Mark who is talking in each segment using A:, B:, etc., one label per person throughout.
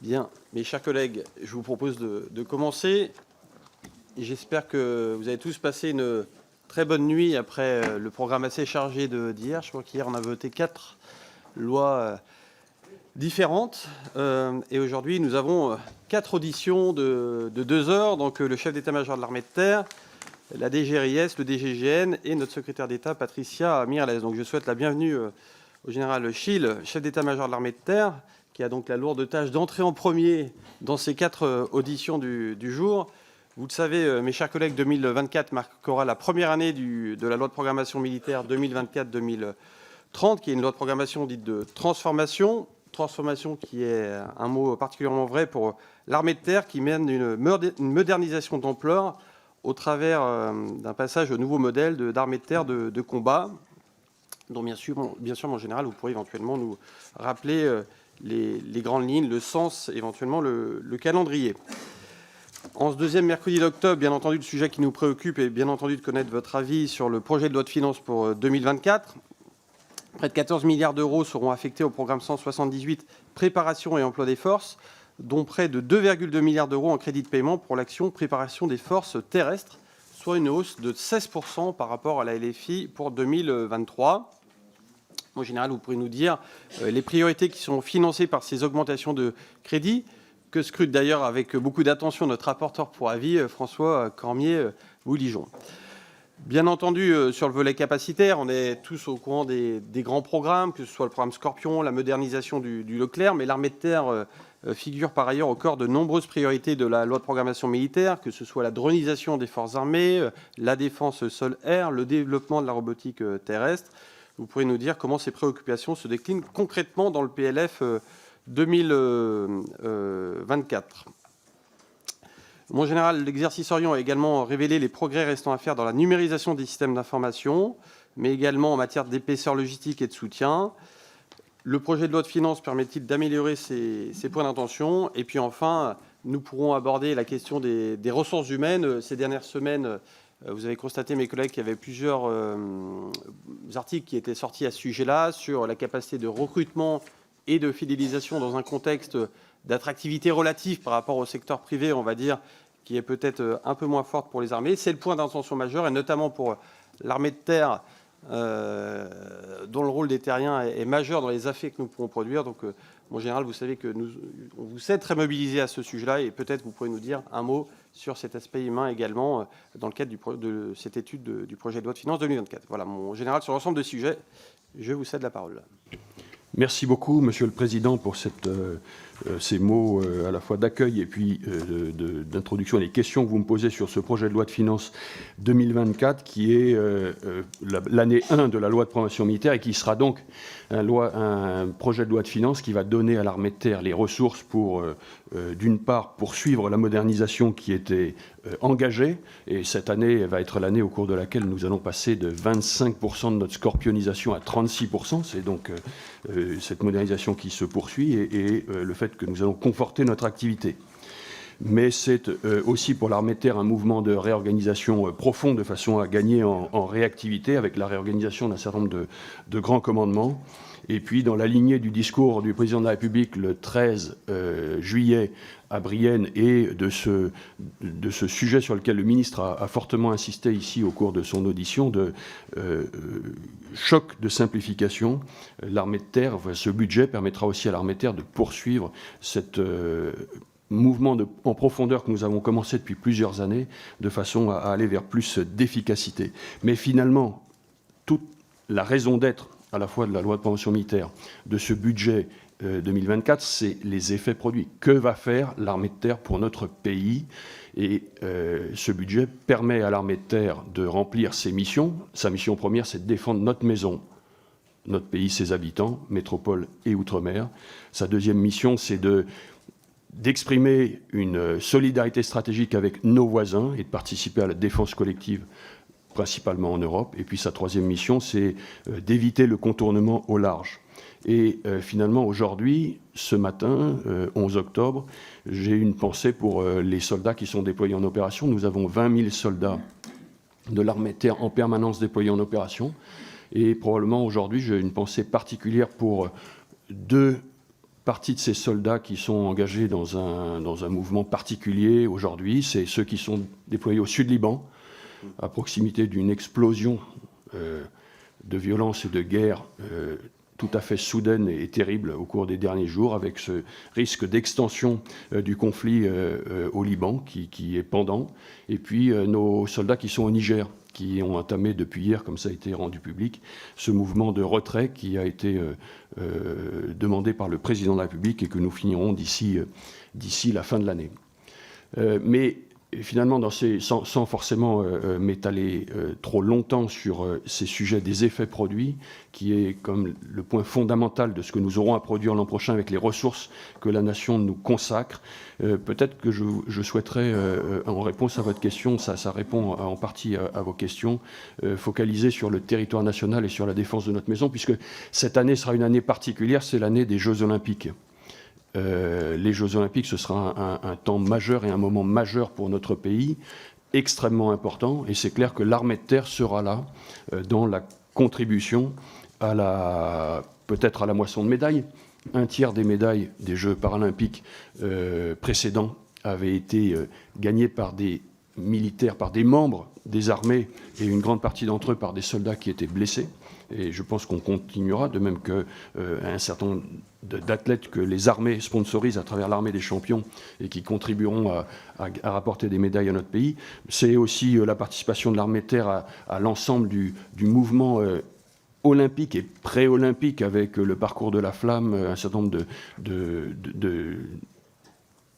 A: Bien, mes chers collègues, je vous propose de commencer. J'espère que vous avez tous passé une très bonne nuit après le programme assez chargé d'hier. Je crois qu'hier, on a voté 4 lois différentes. Et aujourd'hui, nous avons 4 auditions de 2 heures. Donc, le chef d'état-major de l'armée de terre, la DGRIS, le DGGN et notre secrétaire d'État, Patricia Miralles. Donc, je souhaite la bienvenue au général Schill, chef d'état-major de l'armée de terre, qui a donc la lourde tâche d'entrer en premier dans ces 4 auditions du jour. Vous le savez, mes chers collègues, 2024 marquera la première année de la loi de programmation militaire 2024-2030, qui est une loi de programmation dite de transformation. Transformation qui est un mot particulièrement vrai pour l'armée de terre, qui mène une modernisation d'ampleur au travers d'un passage au nouveau modèle d'armée de terre de combat, dont bien sûr, mon général, vous pourrez éventuellement nous rappeler les grandes lignes, le sens, éventuellement le calendrier. En ce deuxième mercredi d'octobre, bien entendu, le sujet qui nous préoccupe est bien entendu de connaître votre avis sur le projet de loi de finances pour 2024. Près de 14 milliards d'euros seront affectés au programme 178 Préparation et emploi des forces, dont près de 2,2 milliards d'euros en crédit de paiement pour l'action Préparation des forces terrestres, soit une hausse de 16% par rapport à la LFI pour 2023. En général, vous pourrez nous dire les priorités qui sont financées par ces augmentations de crédits, que scrute d'ailleurs avec beaucoup d'attention notre rapporteur pour avis, François Cormier-Bouligeon. Bien entendu, sur le volet capacitaire, on est tous au courant des grands programmes, que ce soit le programme Scorpion, la modernisation du Leclerc, mais l'armée de terre figure par ailleurs au cœur de nombreuses priorités de la loi de programmation militaire, que ce soit la dronisation des forces armées, la défense sol-air, le développement de la robotique terrestre. Vous pourrez nous dire comment ces préoccupations se déclinent concrètement dans le PLF 2024. Mon général, l'exercice Orient a également révélé les progrès restant à faire dans la numérisation des systèmes d'information, mais également en matière d'épaisseur logistique et de soutien. Le projet de loi de finances permet-il d'améliorer ces points d'intention? Et puis enfin, nous pourrons aborder la question des ressources humaines. Ces dernières semaines, vous avez constaté, mes collègues, qu'il y avait plusieurs articles qui étaient sortis à ce sujet-là, sur la capacité de recrutement et de fidélisation dans un contexte d'attractivité relative par rapport au secteur privé, on va dire, qui est peut-être un peu moins forte pour les armées. C'est le point d'intention majeur, et notamment pour l'armée de terre, dont le rôle des terriens est majeur dans les effets que nous pourrons produire. Donc, mon général, vous savez que on vous êtes très mobilisé à ce sujet-là, et peut-être vous pourrez nous dire un mot sur cet aspect humain également dans le cadre de cette étude du projet de loi de finances 2024. Voilà, mon général, sur l'ensemble des sujets, je vous cède la parole.
B: Merci beaucoup, Monsieur le Président, pour ces mots à la fois d'accueil et puis d'introduction et les questions que vous me posez sur ce projet de loi de finances 2024, qui est l'année 1 de la loi de programmation militaire et qui sera donc un projet de loi de finances qui va donner à l'armée de terre les ressources pour, d'une part, poursuivre la modernisation qui était engagée. Et cette année va être l'année au cours de laquelle nous allons passer de 25% de notre scorpionisation à 36%. C'est donc cette modernisation qui se poursuit et le fait que nous allons conforter notre activité. Mais c'est aussi pour l'armée de terre un mouvement de réorganisation profond de façon à gagner en réactivité avec la réorganisation d'un certain nombre de grands commandements. Et puis, dans la lignée du discours du président de la République le 13 juillet à Brienne et de ce sujet sur lequel le ministre a fortement insisté ici au cours de son audition, de choc de simplification, l'armée de terre, ce budget permettra aussi à l'armée de terre de poursuivre cette mouvement en profondeur que nous avons commencé depuis plusieurs années, de façon à aller vers plus d'efficacité. Mais finalement, toute la raison d'être à la fois de la loi de programmation militaire, de ce budget 2024, c'est les effets produits. Que va faire l'armée de terre pour notre pays? Et ce budget permet à l'armée de terre de remplir ses missions. Sa mission première, c'est de défendre notre maison, notre pays, ses habitants, métropole et outre-mer. Sa deuxième mission, c'est d'exprimer une solidarité stratégique avec nos voisins et de participer à la défense collective, principalement en Europe. Et puis sa troisième mission, c'est d'éviter le contournement au large. Et finalement, aujourd'hui, ce matin, 11 octobre, j'ai une pensée pour les soldats qui sont déployés en opération. Nous avons 20 000 soldats de l'armée de terre en permanence déployés en opération. Et probablement aujourd'hui, j'ai une pensée particulière pour deux partie de ces soldats qui sont engagés dans un mouvement particulier aujourd'hui. C'est ceux qui sont déployés au sud Liban, à proximité d'une explosion de violence et de guerre tout à fait soudaine et terrible au cours des derniers jours, avec ce risque d'extension du conflit au Liban qui est pendant. Et puis nos soldats qui sont au Niger, qui ont entamé depuis hier, comme ça a été rendu public, ce mouvement de retrait qui a été demandé par le président de la République et que nous finirons d'ici la fin de l'année. Mais finalement, sans forcément m'étaler trop longtemps sur ces sujets des effets produits, qui est comme le point fondamental de ce que nous aurons à produire l'an prochain avec les ressources que la nation nous consacre, peut-être que je souhaiterais, en réponse à votre question, ça répond en partie à vos questions, focaliser sur le territoire national et sur la défense de notre maison, puisque cette année sera une année particulière, c'est l'année des Jeux Olympiques. Les Jeux Olympiques, ce sera un temps majeur et un moment majeur pour notre pays, extrêmement important, et c'est clair que l'armée de terre sera là dans la contribution peut-être à la moisson de médailles. Un tiers des médailles des Jeux paralympiques précédents avaient été gagnées par des militaires, par des membres des armées, et une grande partie d'entre eux par des soldats qui étaient blessés. Et je pense qu'on continuera, de même qu'un certain nombre d'athlètes que les armées sponsorisent à travers l'armée des champions et qui contribueront à rapporter des médailles à notre pays. C'est aussi la participation de l'armée de terre à l'ensemble du mouvement olympique et pré-olympique, avec le parcours de la flamme, un certain nombre de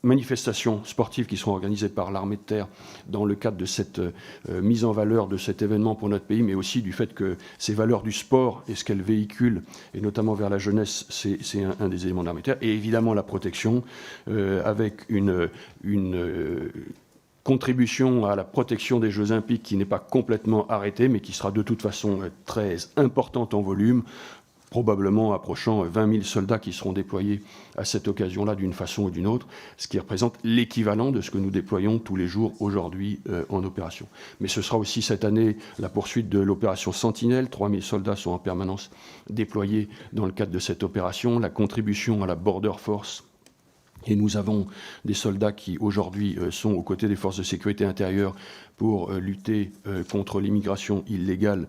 B: manifestations sportives qui seront organisées par l'armée de terre dans le cadre de cette mise en valeur de cet événement pour notre pays, mais aussi du fait que ces valeurs du sport et ce qu'elles véhiculent, et notamment vers la jeunesse, c'est un des éléments de l'armée de terre. Et évidemment la protection, avec une contribution à la protection des Jeux Olympiques qui n'est pas complètement arrêtée, mais qui sera de toute façon très importante en volume, probablement approchant 20 000 soldats qui seront déployés à cette occasion-là d'une façon ou d'une autre, ce qui représente l'équivalent de ce que nous déployons tous les jours aujourd'hui en opération. Mais ce sera aussi cette année la poursuite de l'opération Sentinelle. 3 000 soldats sont en permanence déployés dans le cadre de cette opération. La contribution à la Border Force. Et nous avons des soldats qui aujourd'hui sont aux côtés des forces de sécurité intérieure pour lutter contre l'immigration illégale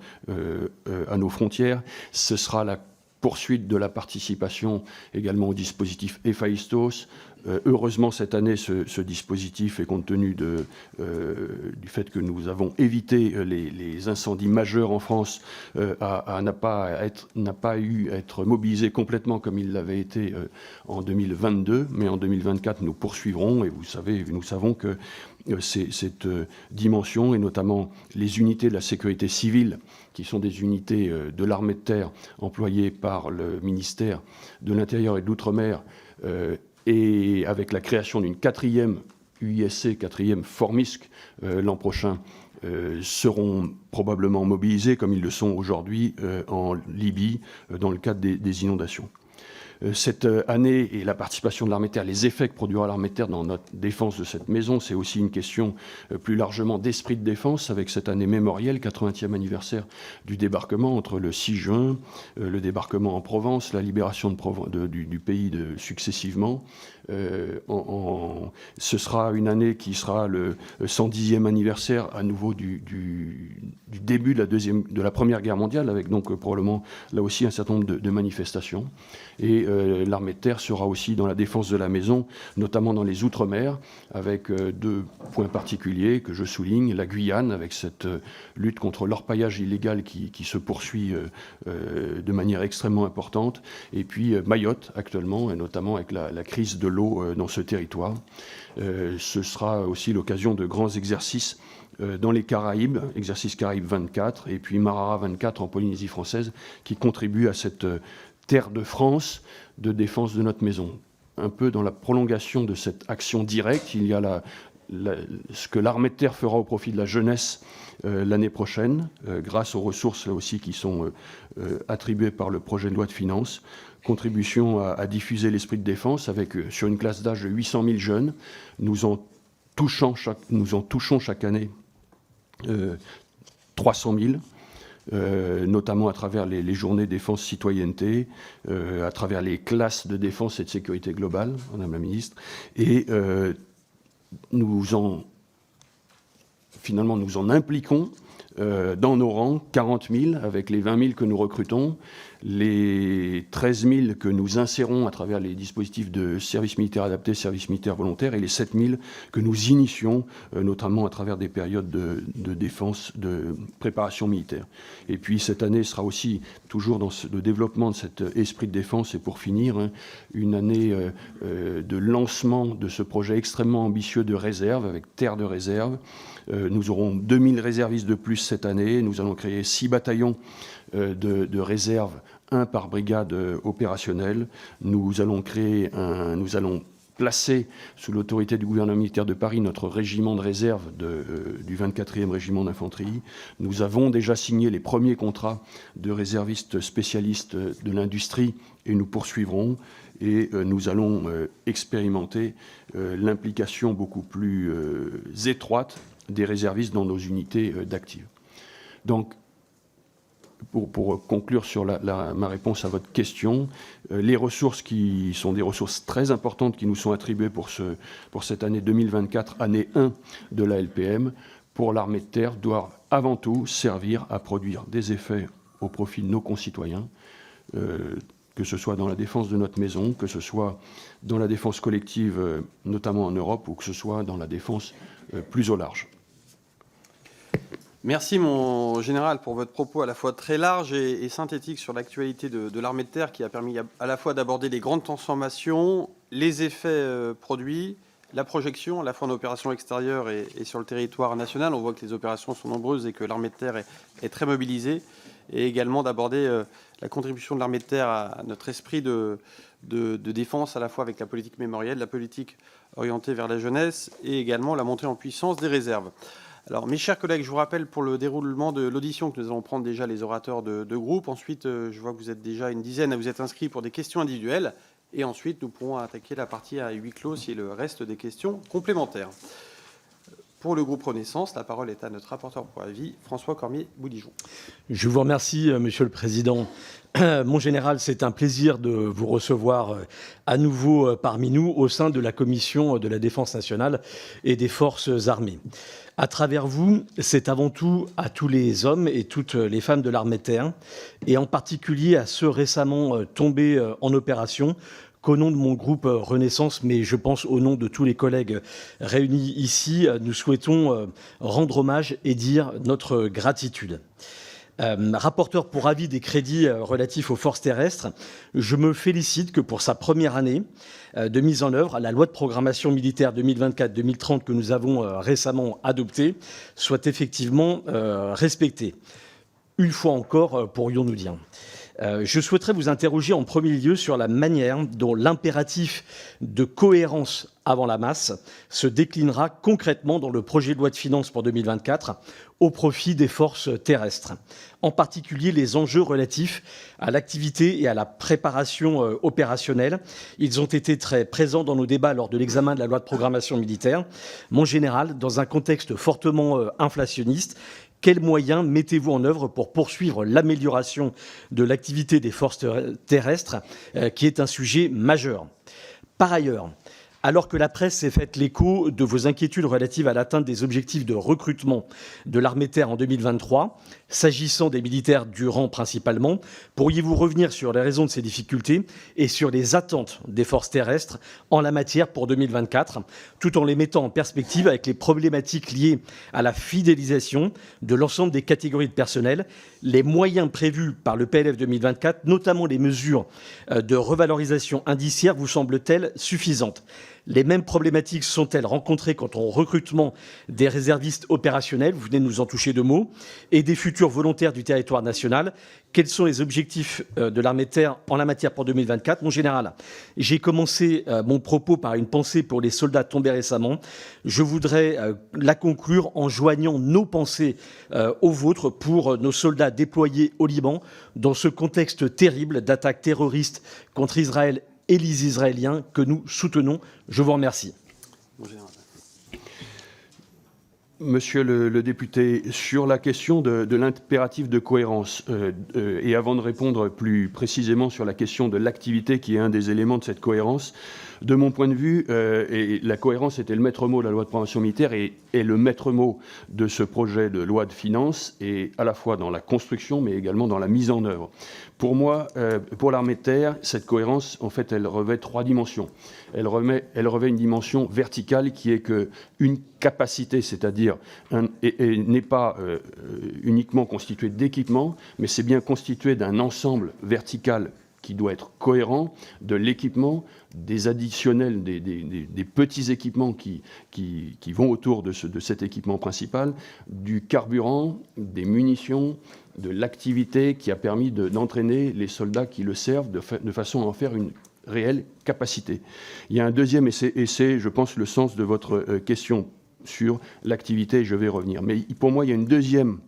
B: à nos frontières. Ce sera la poursuite de la participation également au dispositif Héphaïstos. Heureusement, cette année, ce dispositif, et compte tenu du fait que nous avons évité les incendies majeurs en France, n'a pas eu à être mobilisé complètement comme il l'avait été en 2022. Mais en 2024, nous poursuivrons, et nous savons que cette dimension, et notamment les unités de la sécurité civile, qui sont des unités de l'armée de terre employées par le ministère de l'Intérieur et de l'Outre-mer, et avec la création d'une 4e UISC, 4e Formisc l'an prochain, seront probablement mobilisés, comme ils le sont aujourd'hui en Libye, dans le cadre des inondations. Cette année et la participation de l'armée de terre, les effets que produira l'armée de terre dans notre défense de cette maison, c'est aussi une question plus largement d'esprit de défense, avec cette année mémorielle, 80e anniversaire du débarquement, entre le 6 juin, le débarquement en Provence, la libération du pays successivement. Ce sera une année qui sera le 110e anniversaire à nouveau du début de la Première Guerre mondiale, avec donc probablement là aussi un certain nombre de manifestations. Et l'armée de terre sera aussi dans la défense de la maison, notamment dans les Outre-mer, avec 2 points particuliers que je souligne. La Guyane, avec cette lutte contre l'orpaillage illégal qui se poursuit de manière extrêmement importante. Et puis Mayotte, actuellement, et notamment avec la crise de l'eau dans ce territoire. Ce sera aussi l'occasion de grands exercices dans les Caraïbes, exercice Caraïbes 24, et puis Marara 24 en Polynésie française, qui contribuent à cette terre de France de défense de notre maison. Un peu dans la prolongation de cette action directe, il y a ce que l'armée de terre fera au profit de la jeunesse l'année prochaine, grâce aux ressources là aussi qui sont attribuées par le projet de loi de finances. Contribution à diffuser l'esprit de défense avec, sur une classe d'âge de 800 000 jeunes, nous en touchons chaque année 300 000. notamment à travers les journées défense-citoyenneté, à travers les classes de défense et de sécurité globale, Madame la Ministre, et nous en impliquons dans nos rangs 40 000 avec les 20 000 que nous recrutons, les 13 000 que nous insérons à travers les dispositifs de service militaire adapté, service militaire volontaire, et les 7 000 que nous initions, notamment à travers des périodes de défense, de préparation militaire. Et puis cette année sera aussi toujours dans le développement de cet esprit de défense, et pour finir, une année de lancement de ce projet extrêmement ambitieux de réserve, avec terre de réserve. Nous aurons 2000 réservistes de plus cette année. Nous allons créer 6 bataillons de réserve, 1 par brigade opérationnelle. Nous allons placer sous l'autorité du gouvernement militaire de Paris notre régiment de réserve du 24e régiment d'infanterie. Nous avons déjà signé les premiers contrats de réservistes spécialistes de l'industrie et nous poursuivrons. Et nous allons expérimenter l'implication beaucoup plus étroite des réservistes dans nos unités d'actifs. Donc, pour conclure sur ma réponse à votre question, les ressources qui sont des ressources très importantes qui nous sont attribuées pour cette année 2024, année 1 de la LPM, pour l'armée de terre, doivent avant tout servir à produire des effets au profit de nos concitoyens, que ce soit dans la défense de notre maison, que ce soit dans la défense collective, notamment en Europe, ou que ce soit dans la défense plus au large.
A: Merci, mon général, pour votre propos à la fois très large et synthétique sur l'actualité de l'armée de terre, qui a permis à la fois d'aborder les grandes transformations, les effets produits, la projection, à la fois en opération extérieure et sur le territoire national. On voit que les opérations sont nombreuses et que l'armée de terre est très mobilisée. Et également d'aborder la contribution de l'armée de terre à notre esprit de défense, à la fois avec la politique mémorielle, la politique orientée vers la jeunesse et également la montée en puissance des réserves. Alors, mes chers collègues, je vous rappelle pour le déroulement de l'audition que nous allons prendre déjà les orateurs de groupe. Ensuite, je vois que vous êtes déjà une dizaine à vous être inscrits pour des questions individuelles. Et ensuite, nous pourrons attaquer la partie à huis clos si le reste des questions complémentaires. Pour le groupe Renaissance, la parole est à notre rapporteur pour avis, François Cormier-Boudigeon.
C: Je vous remercie, Monsieur le Président. Mon général, c'est un plaisir de vous recevoir à nouveau parmi nous au sein de la Commission de la Défense nationale et des Forces armées. À travers vous, c'est avant tout à tous les hommes et toutes les femmes de l'armée de terre, et en particulier à ceux récemment tombés en opération, qu'au nom de mon groupe Renaissance, mais je pense au nom de tous les collègues réunis ici, nous souhaitons rendre hommage et dire notre gratitude. Rapporteur pour avis des crédits relatifs aux forces terrestres, je me félicite que pour sa première année de mise en œuvre, la loi de programmation militaire 2024-2030 que nous avons récemment adoptée soit effectivement respectée. Une fois encore, pourrions-nous dire. Je souhaiterais vous interroger en premier lieu sur la manière dont l'impératif de cohérence avant la masse se déclinera concrètement dans le projet de loi de finances pour 2024 au profit des forces terrestres. En particulier les enjeux relatifs à l'activité et à la préparation opérationnelle. Ils ont été très présents dans nos débats lors de l'examen de la loi de programmation militaire. Mon général, dans un contexte fortement inflationniste, quels moyens mettez-vous en œuvre pour poursuivre l'amélioration de l'activité des forces terrestres, qui est un sujet majeur? Par ailleurs, alors que la presse s'est faite l'écho de vos inquiétudes relatives à l'atteinte des objectifs de recrutement de l'armée de terre en 2023, s'agissant des militaires du rang principalement, pourriez-vous revenir sur les raisons de ces difficultés et sur les attentes des forces terrestres en la matière pour 2024, tout en les mettant en perspective avec les problématiques liées à la fidélisation de l'ensemble des catégories de personnel, les moyens prévus par le PLF 2024, notamment les mesures de revalorisation indiciaire, vous semblent-elles suffisantes? Les mêmes problématiques sont-elles rencontrées quant au recrutement des réservistes opérationnels, vous venez de nous en toucher 2 mots, et des futurs volontaires du territoire national? Quels sont les objectifs de l'armée de terre en la matière pour 2024? Mon général, j'ai commencé mon propos par une pensée pour les soldats tombés récemment. Je voudrais la conclure en joignant nos pensées aux vôtres pour nos soldats déployés au Liban dans ce contexte terrible d'attaques terroristes contre Israël et les Israéliens que nous soutenons. Je vous remercie.
B: Monsieur le député, sur la question de l'impératif de cohérence, et avant de répondre plus précisément sur la question de l'activité qui est un des éléments de cette cohérence, de mon point de vue, et la cohérence était le maître mot de la loi de programmation militaire et le maître mot de ce projet de loi de finances, et à la fois dans la construction mais également dans la mise en œuvre. Pour moi, pour l'armée de terre, cette cohérence, en fait, elle revêt 3 dimensions. Elle revêt une dimension verticale qui est qu'une capacité, c'est-à-dire n'est pas uniquement constituée d'équipements, mais c'est bien constitué d'un ensemble vertical qui doit être cohérent de l'équipement, des additionnels, des petits équipements qui vont autour de cet équipement principal, du carburant, des munitions, de l'activité qui a permis d'entraîner les soldats qui le servent de façon à en faire une réelle capacité. Il y a un deuxième, et c'est, je pense, le sens de votre question sur l'activité, je vais revenir. Mais pour moi, il y a une deuxième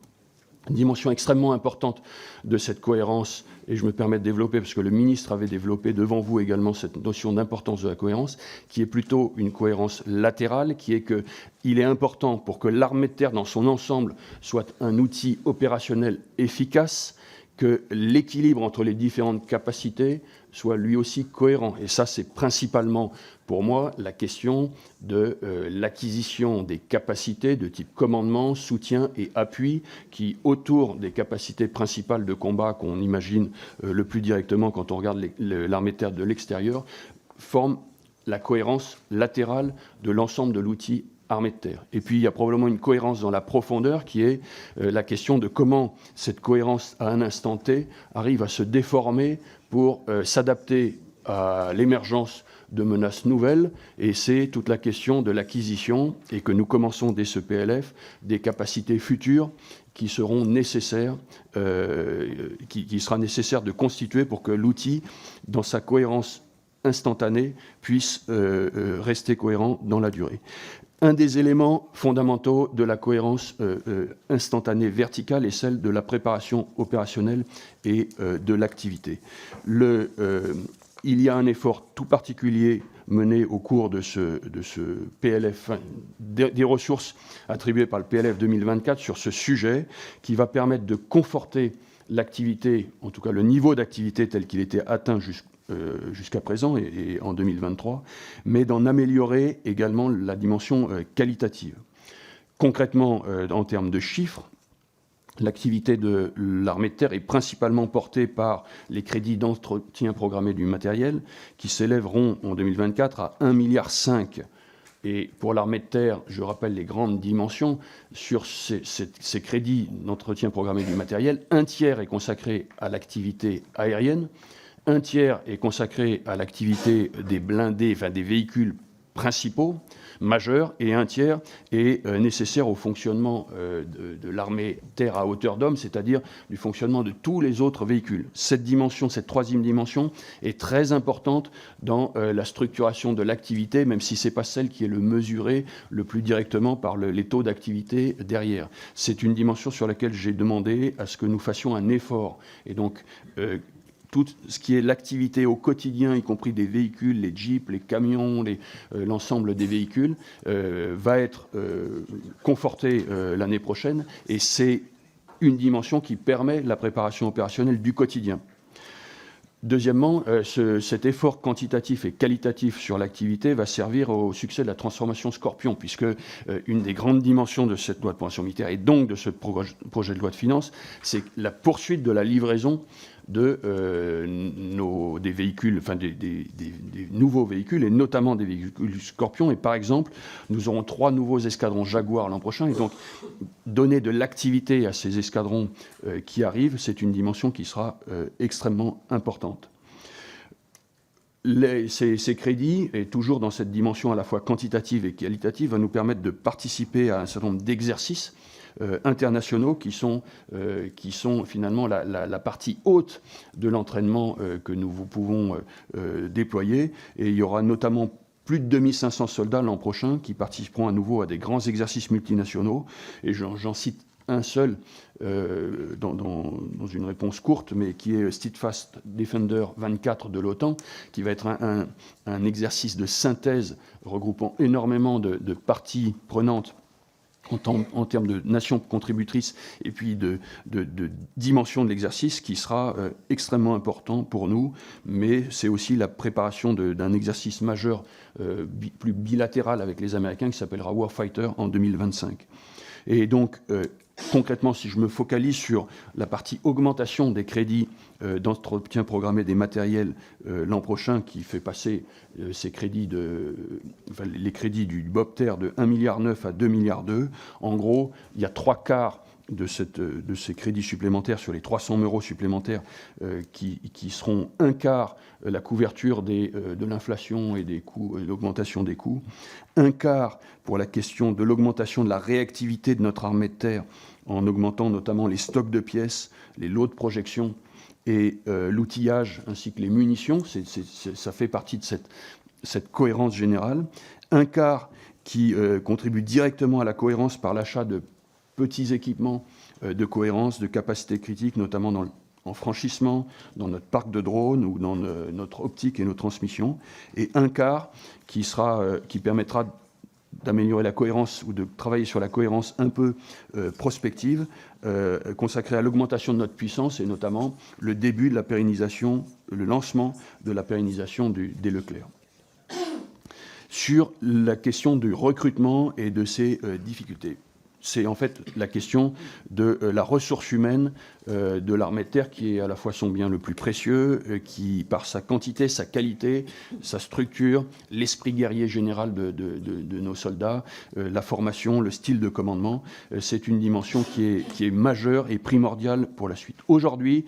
B: dimension extrêmement importante de cette cohérence, et je me permets de développer, parce que le ministre avait développé devant vous également cette notion d'importance de la cohérence, qui est plutôt une cohérence latérale, qui est qu'il est important pour que l'armée de terre dans son ensemble soit un outil opérationnel efficace, que l'équilibre entre les différentes capacités soit lui aussi cohérent. Et ça, c'est principalement, pour moi, la question de l'acquisition des capacités de type commandement, soutien et appui, qui, autour des capacités principales de combat qu'on imagine le plus directement quand on regarde l'armée de terre de l'extérieur, forment la cohérence latérale de l'ensemble de l'outil armée de terre. Et puis, il y a probablement une cohérence dans la profondeur qui est la question de comment cette cohérence, à un instant T, arrive à se déformer pour s'adapter à l'émergence de menaces nouvelles. Et c'est toute la question de l'acquisition, et que nous commençons dès ce PLF, des capacités futures qui seront nécessaires, qui sera nécessaire de constituer pour que l'outil, dans sa cohérence instantanée, puisse rester cohérent dans la durée. Un des éléments fondamentaux de la cohérence instantanée verticale est celle de la préparation opérationnelle et de l'activité. Il y a un effort tout particulier mené au cours de ce PLF, des ressources attribuées par le PLF 2024 sur ce sujet, qui va permettre de conforter l'activité, en tout cas le niveau d'activité tel qu'il était atteint jusqu'à présent et en 2023, mais d'en améliorer également la dimension qualitative. Concrètement, en termes de chiffres, l'activité de l'armée de terre est principalement portée par les crédits d'entretien programmé du matériel, qui s'élèveront en 2024 à 1,5 milliard. Et pour l'armée de terre, je rappelle les grandes dimensions, sur ces crédits d'entretien programmé du matériel, 1/3 est consacré à l'activité aérienne, 1/3 est consacré à l'activité des blindés, enfin des véhicules principaux, majeurs, et 1/3 est nécessaire au fonctionnement de l'armée terre à hauteur d'homme, c'est-à-dire du fonctionnement de tous les autres véhicules. Cette dimension, cette troisième dimension, est très importante dans la structuration de l'activité, même si ce n'est pas celle qui est le mesurée le plus directement par les taux d'activité derrière. C'est une dimension sur laquelle j'ai demandé à ce que nous fassions un effort. Et donc, tout ce qui est l'activité au quotidien, y compris des véhicules, les jeeps, les camions, l'ensemble des véhicules, va être conforté l'année prochaine. Et c'est une dimension qui permet la préparation opérationnelle du quotidien. Deuxièmement, cet effort quantitatif et qualitatif sur l'activité va servir au succès de la transformation Scorpion, puisque une des grandes dimensions de cette loi de programmation militaire et donc de ce projet de loi de finances, c'est la poursuite de la livraison des véhicules, enfin des nouveaux véhicules, et notamment des véhicules Scorpion. Et par exemple, nous aurons 3 nouveaux escadrons Jaguar l'an prochain, et donc donner de l'activité à ces escadrons qui arrivent, c'est une dimension qui sera extrêmement importante. Ces crédits, et toujours dans cette dimension à la fois quantitative et qualitative, va nous permettre de participer à un certain nombre d'exercices internationaux qui sont finalement la partie haute de l'entraînement que nous pouvons déployer. Et il y aura notamment plus de 2500 soldats l'an prochain qui participeront à nouveau à des grands exercices multinationaux. Et j'en cite un seul dans une réponse courte, mais qui est Steadfast Defender 24 de l'OTAN, qui va être un exercice de synthèse regroupant énormément de parties prenantes en termes de nation contributrice et puis de dimension de l'exercice qui sera extrêmement important pour nous, mais c'est aussi la préparation d'un exercice majeur plus bilatéral avec les Américains qui s'appellera Warfighter en 2025. Et donc, concrètement, si je me focalise sur la partie augmentation des crédits d'entretien programmé des matériels l'an prochain, qui fait passer ces crédits les crédits du BOPTER de 1,9 milliard à 2,2 milliards. En gros, il y a 3/4 de ces crédits supplémentaires sur les 300 € supplémentaires qui seront 1/4 la couverture de l'inflation et des coûts, l'augmentation des coûts, 1/4 pour la question de l'augmentation de la réactivité de notre armée de terre en augmentant notamment les stocks de pièces, les lots de projection et l'outillage ainsi que les munitions. Ça fait partie de cette cohérence générale. 1/4 qui contribue directement à la cohérence par l'achat de petits équipements de cohérence, de capacité critique, notamment en franchissement, dans notre parc de drones ou dans notre optique et nos transmissions. Et 1/4 qui permettra d'améliorer la cohérence ou de travailler sur la cohérence un peu prospective, consacrée à l'augmentation de notre puissance et notamment le début de la pérennisation, le lancement de la pérennisation des Leclerc. Sur la question du recrutement et de ses difficultés. C'est en fait la question de la ressource humaine de l'armée de terre qui est à la fois son bien le plus précieux, qui par sa quantité, sa qualité, sa structure, l'esprit guerrier général de nos soldats, la formation, le style de commandement, c'est une dimension qui est majeure et primordiale pour la suite. Aujourd'hui,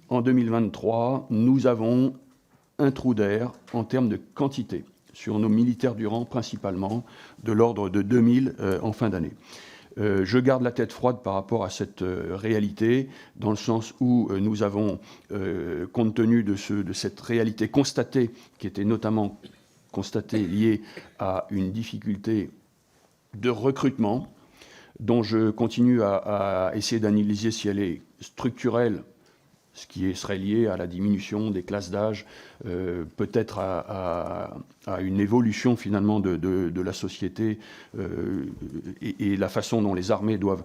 B: en 2023, nous avons un trou d'air en termes de quantité sur nos militaires du rang principalement, de l'ordre de 2000 en fin d'année. Je garde la tête froide par rapport à cette réalité, dans le sens où nous avons, compte tenu de cette réalité constatée, qui était notamment constatée liée à une difficulté de recrutement, dont je continue à essayer d'analyser si elle est structurelle, ce qui serait lié à la diminution des classes d'âge, peut-être à une évolution finalement de la société et la façon dont les armées doivent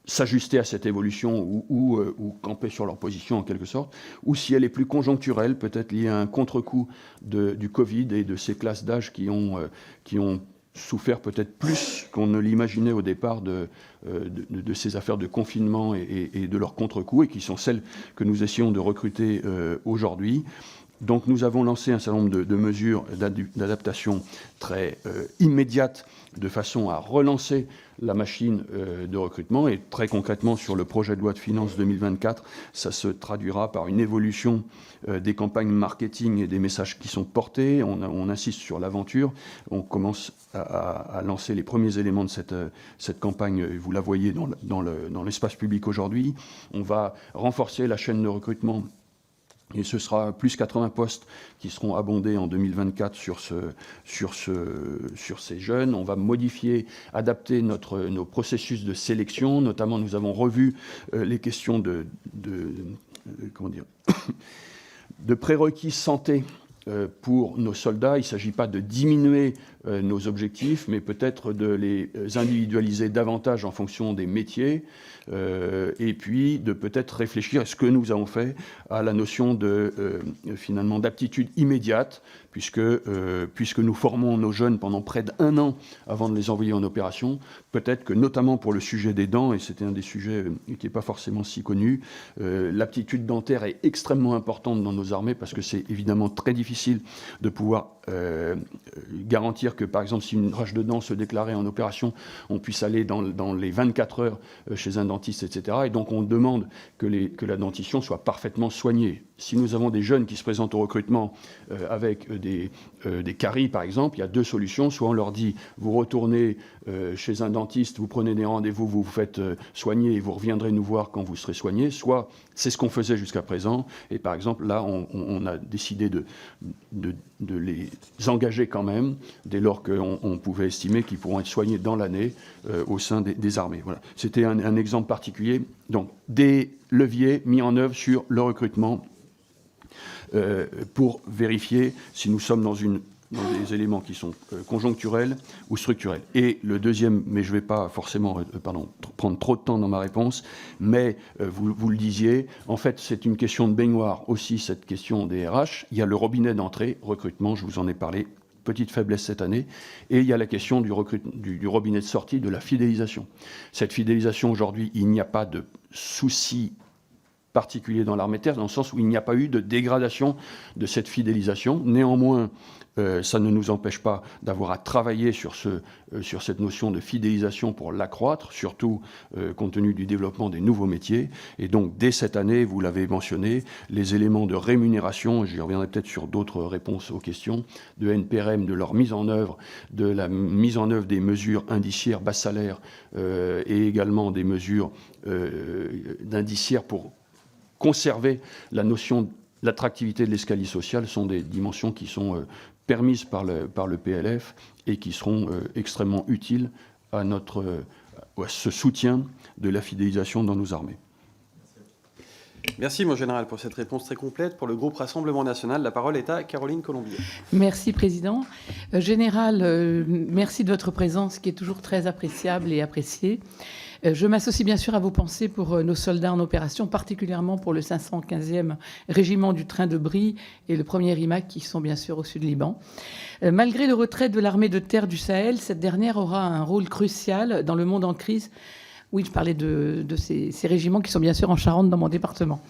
B: s'ajuster à cette évolution ou camper sur leur position en quelque sorte, ou si elle est plus conjoncturelle, peut-être liée à un contre-coup du Covid et de ces classes d'âge qui ont souffert peut-être plus qu'on ne l'imaginait au départ de ces affaires de confinement et de leurs contre-coups, et qui sont celles que nous essayons de recruter aujourd'hui. Donc nous avons lancé un certain nombre de mesures d'adaptation très immédiates, de façon à relancer la machine de recrutement. Et très concrètement, sur le projet de loi de finances 2024, ça se traduira par une évolution des campagnes marketing et des messages qui sont portés. On insiste sur l'aventure. On commence à lancer les premiers éléments de cette campagne. Vous la voyez dans l'espace public aujourd'hui. On va renforcer la chaîne de recrutement. Et ce sera plus 80 postes qui seront abondés en 2024 sur ces jeunes. On va modifier, adapter nos processus de sélection. Notamment, nous avons revu les questions de prérequis santé pour nos soldats. Il ne s'agit pas de diminuer nos objectifs, mais peut-être de les individualiser davantage en fonction des métiers, et puis de peut-être réfléchir à ce que nous avons fait à la notion finalement d'aptitude immédiate, puisque nous formons nos jeunes pendant près d'1 an avant de les envoyer en opération. Peut-être que notamment pour le sujet des dents, et c'était un des sujets qui n'est pas forcément si connu, l'aptitude dentaire est extrêmement importante dans nos armées, parce que c'est évidemment très difficile de pouvoir garantir que, par exemple, si une rage de dents se déclarait en opération, on puisse aller dans les 24 heures chez un dentiste, etc. Et donc on demande que la dentition soit parfaitement soignée. Si nous avons des jeunes qui se présentent au recrutement avec des caries, par exemple, il y a 2 solutions. Soit on leur dit, vous retournez chez un dentiste, vous prenez des rendez-vous, vous vous faites soigner et vous reviendrez nous voir quand vous serez soigné. Soit c'est ce qu'on faisait jusqu'à présent. Et par exemple, là, on a décidé de les engager quand même, dès lors qu'on pouvait estimer qu'ils pourront être soignés dans l'année au sein des armées. Voilà. C'était un exemple particulier. Donc, des leviers mis en œuvre sur le recrutement pour vérifier si nous sommes dans des éléments qui sont conjoncturels ou structurels. Et le deuxième, mais je ne vais pas forcément prendre trop de temps dans ma réponse, mais vous le disiez, en fait, c'est une question de baignoire aussi, cette question des RH. Il y a le robinet d'entrée, recrutement, je vous en ai parlé, petite faiblesse cette année, et il y a la question du robinet de sortie, de la fidélisation. Cette fidélisation, aujourd'hui, il n'y a pas de souci particulier dans l'armée de terre, dans le sens où il n'y a pas eu de dégradation de cette fidélisation. Néanmoins, ça ne nous empêche pas d'avoir à travailler sur cette notion de fidélisation pour l'accroître, surtout compte tenu du développement des nouveaux métiers. Et donc, dès cette année, vous l'avez mentionné, les éléments de rémunération, j'y reviendrai peut-être sur d'autres réponses aux questions, de NPRM, de leur mise en œuvre, de la mise en œuvre des mesures indiciaires bas salaire et également des mesures d'indiciaires pour conserver la notion de l'attractivité de l'escalier social sont des dimensions qui sont permises par le PLF et qui seront extrêmement utiles à ce soutien de la fidélisation dans nos armées.
A: Merci, mon général, pour cette réponse très complète. Pour le groupe Rassemblement National, la parole est à Caroline Colombier.
D: Merci, Président. Général, merci de votre présence qui est toujours très appréciable et appréciée. Je m'associe bien sûr à vos pensées pour nos soldats en opération, particulièrement pour le 515e régiment du train de Brie et le 1er IMAC qui sont bien sûr au sud Liban. Malgré le retrait de l'armée de terre du Sahel, cette dernière aura un rôle crucial dans le monde en crise. Oui, je parlais de ces régiments qui sont bien sûr en Charente, dans mon département.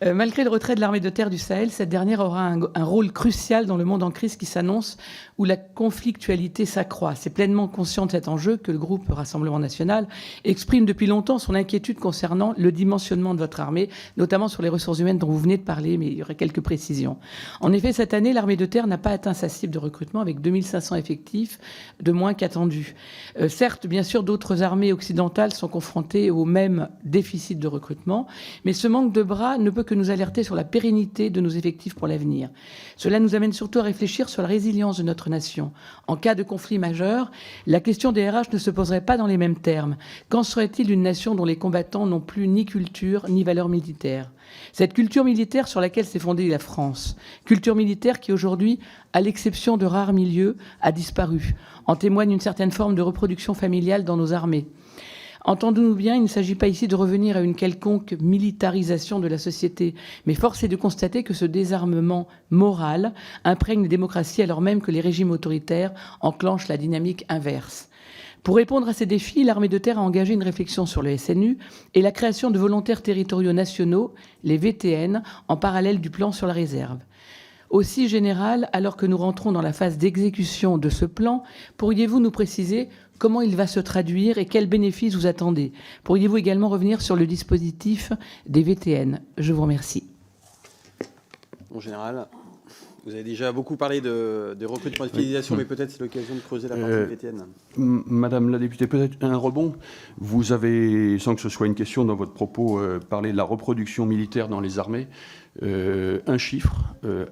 D: Malgré le retrait de l'armée de terre du Sahel, cette dernière aura un rôle crucial dans le monde en crise qui s'annonce, où la conflictualité s'accroît. C'est pleinement conscient de cet enjeu que le groupe Rassemblement National exprime depuis longtemps son inquiétude concernant le dimensionnement de votre armée, notamment sur les ressources humaines dont vous venez de parler, mais il y aurait quelques précisions. En effet, cette année, l'armée de terre n'a pas atteint sa cible de recrutement avec 2500 effectifs de moins qu'attendu. Certes, bien sûr, d'autres armées occidentales sont confrontées au même déficit de recrutement, mais ce manque de bras ne peut que nous alerter sur la pérennité de nos effectifs pour l'avenir. Cela nous amène surtout à réfléchir sur la résilience de notre nation. En cas de conflit majeur, la question des RH ne se poserait pas dans les mêmes termes. Qu'en serait-il d'une nation dont les combattants n'ont plus ni culture ni valeurs militaires ? Cette culture militaire sur laquelle s'est fondée la France, culture militaire qui aujourd'hui, à l'exception de rares milieux, a disparu, en témoigne une certaine forme de reproduction familiale dans nos armées. Entendons-nous bien, il ne s'agit pas ici de revenir à une quelconque militarisation de la société, mais force est de constater que ce désarmement moral imprègne les démocraties alors même que les régimes autoritaires enclenchent la dynamique inverse. Pour répondre à ces défis, l'armée de terre a engagé une réflexion sur le SNU et la création de volontaires territoriaux nationaux, les VTN, en parallèle du plan sur la réserve. Aussi, général, alors que nous rentrons dans la phase d'exécution de ce plan, pourriez-vous nous préciser comment il va se traduire et quels bénéfices vous attendez ? Pourriez-vous également revenir sur le dispositif des VTN ? Je vous remercie.
A: Mon général, vous avez déjà beaucoup parlé de recrutement et de fidélisation, mais peut-être c'est l'occasion de creuser la partie VTN.
B: Madame la députée, peut-être un rebond. Vous avez, sans que ce soit une question dans votre propos, parlé de la reproduction militaire dans les armées. Un chiffre,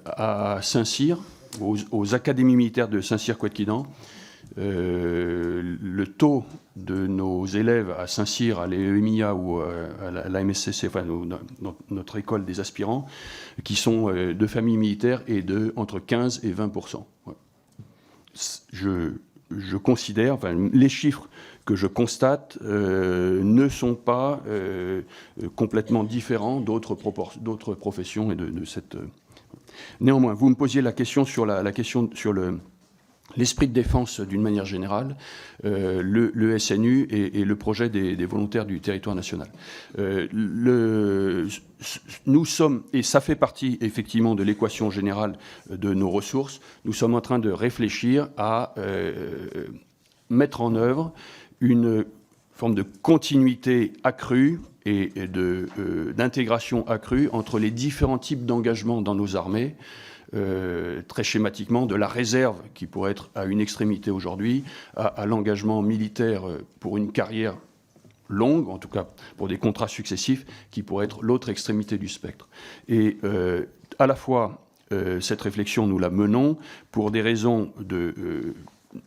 B: à Saint-Cyr, aux académies militaires de Saint-Cyr-Couët-Quidan, le taux de nos élèves à Saint-Cyr, à l'EMIA ou à la MSCC, enfin notre école des aspirants, qui sont de familles militaires, est de entre 15 et 20%. Je considère, enfin, les chiffres que je constate ne sont pas complètement différents d'autres professions et de cette. Néanmoins, vous me posiez la question sur l'esprit de défense d'une manière générale, le SNU et le projet des volontaires du territoire national. Nous sommes, et ça fait partie effectivement de l'équation générale de nos ressources, nous sommes en train de réfléchir à mettre en œuvre une forme de continuité accrue et d'intégration accrue entre les différents types d'engagement dans nos armées, très schématiquement, de la réserve qui pourrait être à une extrémité aujourd'hui, à l'engagement militaire pour une carrière longue, en tout cas pour des contrats successifs, qui pourrait être l'autre extrémité du spectre. Et à la fois, cette réflexion, nous la menons pour des raisons de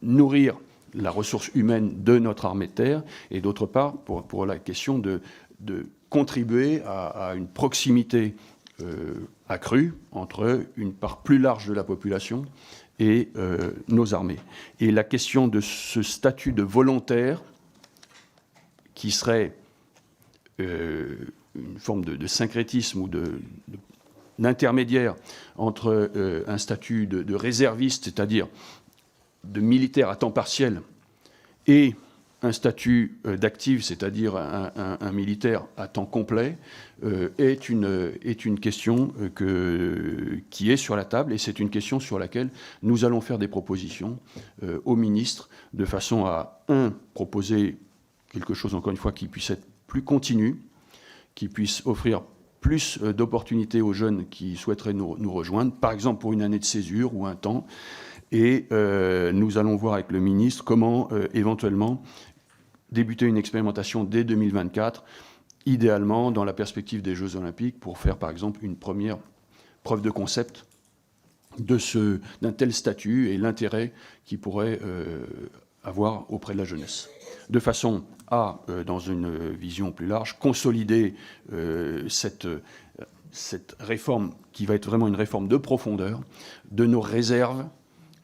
B: nourrir la ressource humaine de notre armée de terre, et d'autre part, pour la question de contribuer à une proximité accrue entre une part plus large de la population et nos armées. Et la question de ce statut de volontaire, qui serait une forme de syncrétisme ou d'intermédiaire entre un statut de réserviste, c'est-à-dire de militaire à temps partiel, et un statut d'actif, c'est-à-dire un militaire à temps complet, est une question qui est sur la table, et c'est une question sur laquelle nous allons faire des propositions au ministre, de façon à, proposer quelque chose, encore une fois, qui puisse être plus continu, qui puisse offrir plus d'opportunités aux jeunes qui souhaiteraient nous rejoindre, par exemple pour une année de césure ou un temps. Et nous allons voir avec le ministre comment, éventuellement, débuter une expérimentation dès 2024, idéalement dans la perspective des Jeux Olympiques, pour faire, par exemple, une première preuve de concept d'un tel statut et l'intérêt qu'il pourrait avoir auprès de la jeunesse. De façon à, dans une vision plus large, consolider cette réforme qui va être vraiment une réforme de profondeur de nos réserves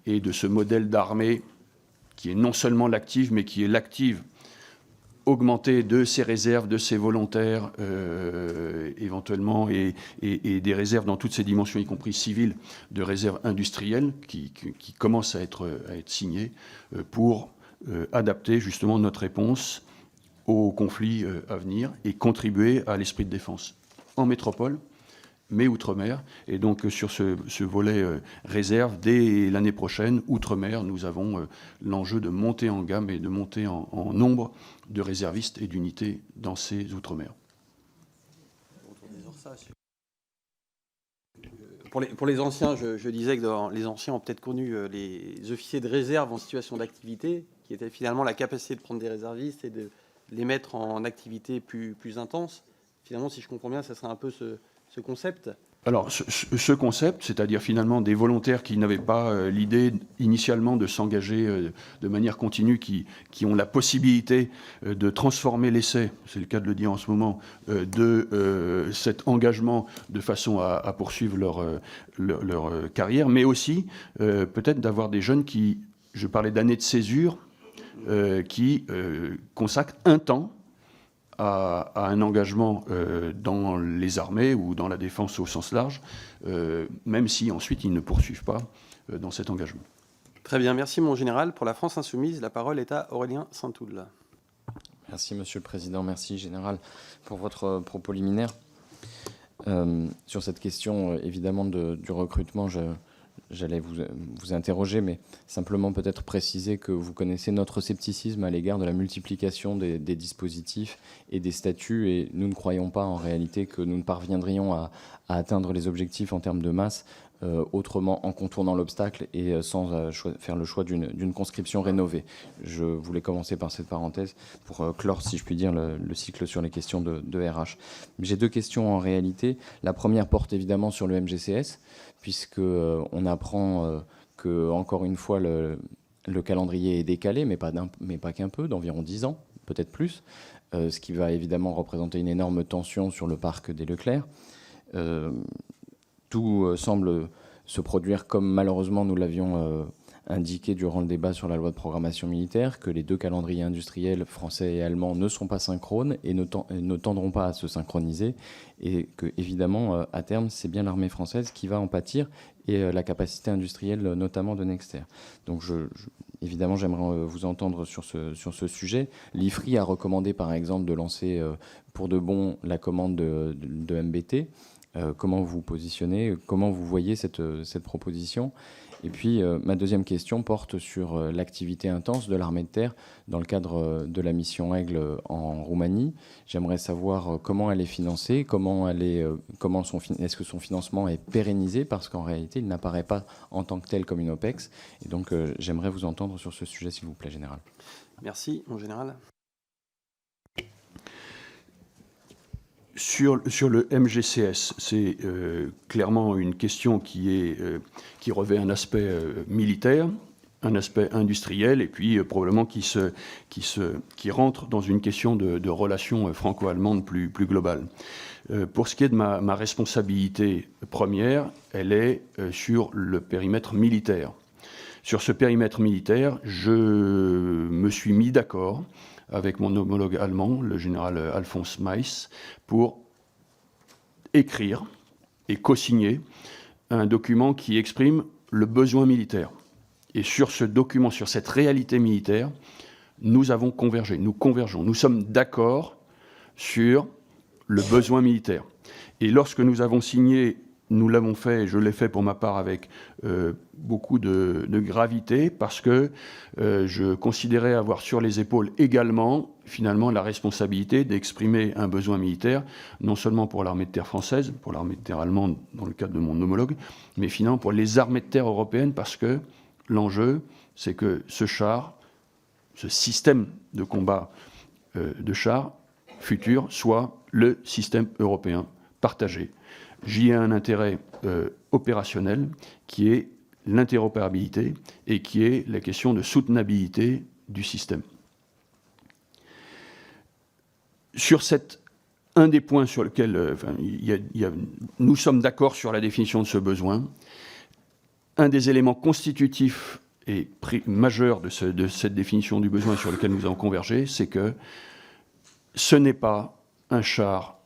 B: et de ce modèle d'armée qui est non seulement l'active, mais qui est l'active augmentée de ses réserves, de ses volontaires, éventuellement, et des réserves dans toutes ses dimensions, y compris civiles, de réserves industrielles qui commencent à être signées pour adapter justement notre réponse aux conflits à venir et contribuer à l'esprit de défense en métropole, mais outre-mer. Et donc sur ce volet réserve, dès l'année prochaine, outre-mer, nous avons l'enjeu de monter en gamme et de monter en nombre de réservistes et d'unités dans ces outre-mer.
A: Pour les anciens, je disais que les anciens ont peut-être connu les officiers de réserve en situation d'activité, qui était finalement la capacité de prendre des réservistes et de les mettre en activité plus intense. Finalement, si je comprends bien, ça serait un peu ce concept.
B: Alors, ce concept, c'est-à-dire finalement des volontaires qui n'avaient pas l'idée initialement de s'engager de manière continue, qui ont la possibilité de transformer l'essai, c'est le cas de le dire en ce moment, de cet engagement de façon à poursuivre leur carrière, mais aussi peut-être d'avoir des jeunes qui, je parlais d'années de césure, qui consacrent un temps à un engagement dans les armées ou dans la défense au sens large, même si ensuite ils ne poursuivent pas dans cet engagement.
A: Très bien, merci mon général. Pour la France Insoumise, la parole est à Aurélien Saint-Toul.
E: Merci Monsieur le Président, merci Général pour votre propos liminaire. Sur cette question, évidemment, du recrutement, j'allais vous interroger, mais simplement peut-être préciser que vous connaissez notre scepticisme à l'égard de la multiplication des dispositifs et des statuts, et nous ne croyons pas en réalité que nous ne parviendrions à atteindre les objectifs en termes de masse autrement, en contournant l'obstacle et sans faire le choix d'une conscription rénovée. Je voulais commencer par cette parenthèse pour clore, si je puis dire, le cycle sur les questions de RH. J'ai deux questions en réalité. La première porte évidemment sur le MGCS, puisqu'on apprend que, encore une fois, le calendrier est décalé, mais pas qu'un peu, d'environ 10 ans, peut-être plus, ce qui va évidemment représenter une énorme tension sur le parc des Leclerc. Tout semble se produire comme malheureusement nous l'avions indiqué durant le débat sur la loi de programmation militaire, que les deux calendriers industriels français et allemand ne sont pas synchrones et ne tendront pas à se synchroniser, et que évidemment à terme c'est bien l'armée française qui va en pâtir, et la capacité industrielle notamment de Nexter. Donc évidemment j'aimerais vous entendre sur ce sujet. L'IFRI a recommandé par exemple de lancer pour de bon la commande de MBT. Comment vous vous positionnez, comment vous voyez cette proposition? Et puis, ma deuxième question porte sur l'activité intense de l'armée de terre dans le cadre de la mission Aigle en Roumanie. J'aimerais savoir comment elle est financée, est-ce que son financement est pérennisé, parce qu'en réalité, il n'apparaît pas en tant que tel comme une OPEX. Et donc, j'aimerais vous entendre sur ce sujet, s'il vous plaît, Général.
A: Merci, mon général.
B: Sur le MGCS, c'est clairement une question qui revêt un aspect militaire, un aspect industriel, et puis probablement qui rentre dans une question de relations franco-allemandes plus globale. Pour ce qui est de ma responsabilité première, elle est sur le périmètre militaire. Sur ce périmètre militaire, je me suis mis d'accord avec mon homologue allemand, le général Alphonse Meiss, pour écrire et co-signer un document qui exprime le besoin militaire. Et sur ce document, sur cette réalité militaire, nous avons convergé, nous convergeons, nous sommes d'accord sur le besoin militaire. Et lorsque nous avons signé, nous l'avons fait, et je l'ai fait pour ma part avec beaucoup de gravité, parce que je considérais avoir sur les épaules également, finalement, la responsabilité d'exprimer un besoin militaire, non seulement pour l'armée de terre française, pour l'armée de terre allemande, dans le cadre de mon homologue, mais finalement pour les armées de terre européennes, parce que l'enjeu, c'est que ce char, ce système de combat de chars futur, soit le système européen partagé. J'y ai un intérêt opérationnel qui est l'interopérabilité et qui est la question de soutenabilité du système. Sur un des points sur lequel nous sommes d'accord sur la définition de ce besoin, un des éléments constitutifs et majeur de cette définition du besoin sur lequel nous avons convergé, c'est que ce n'est pas un char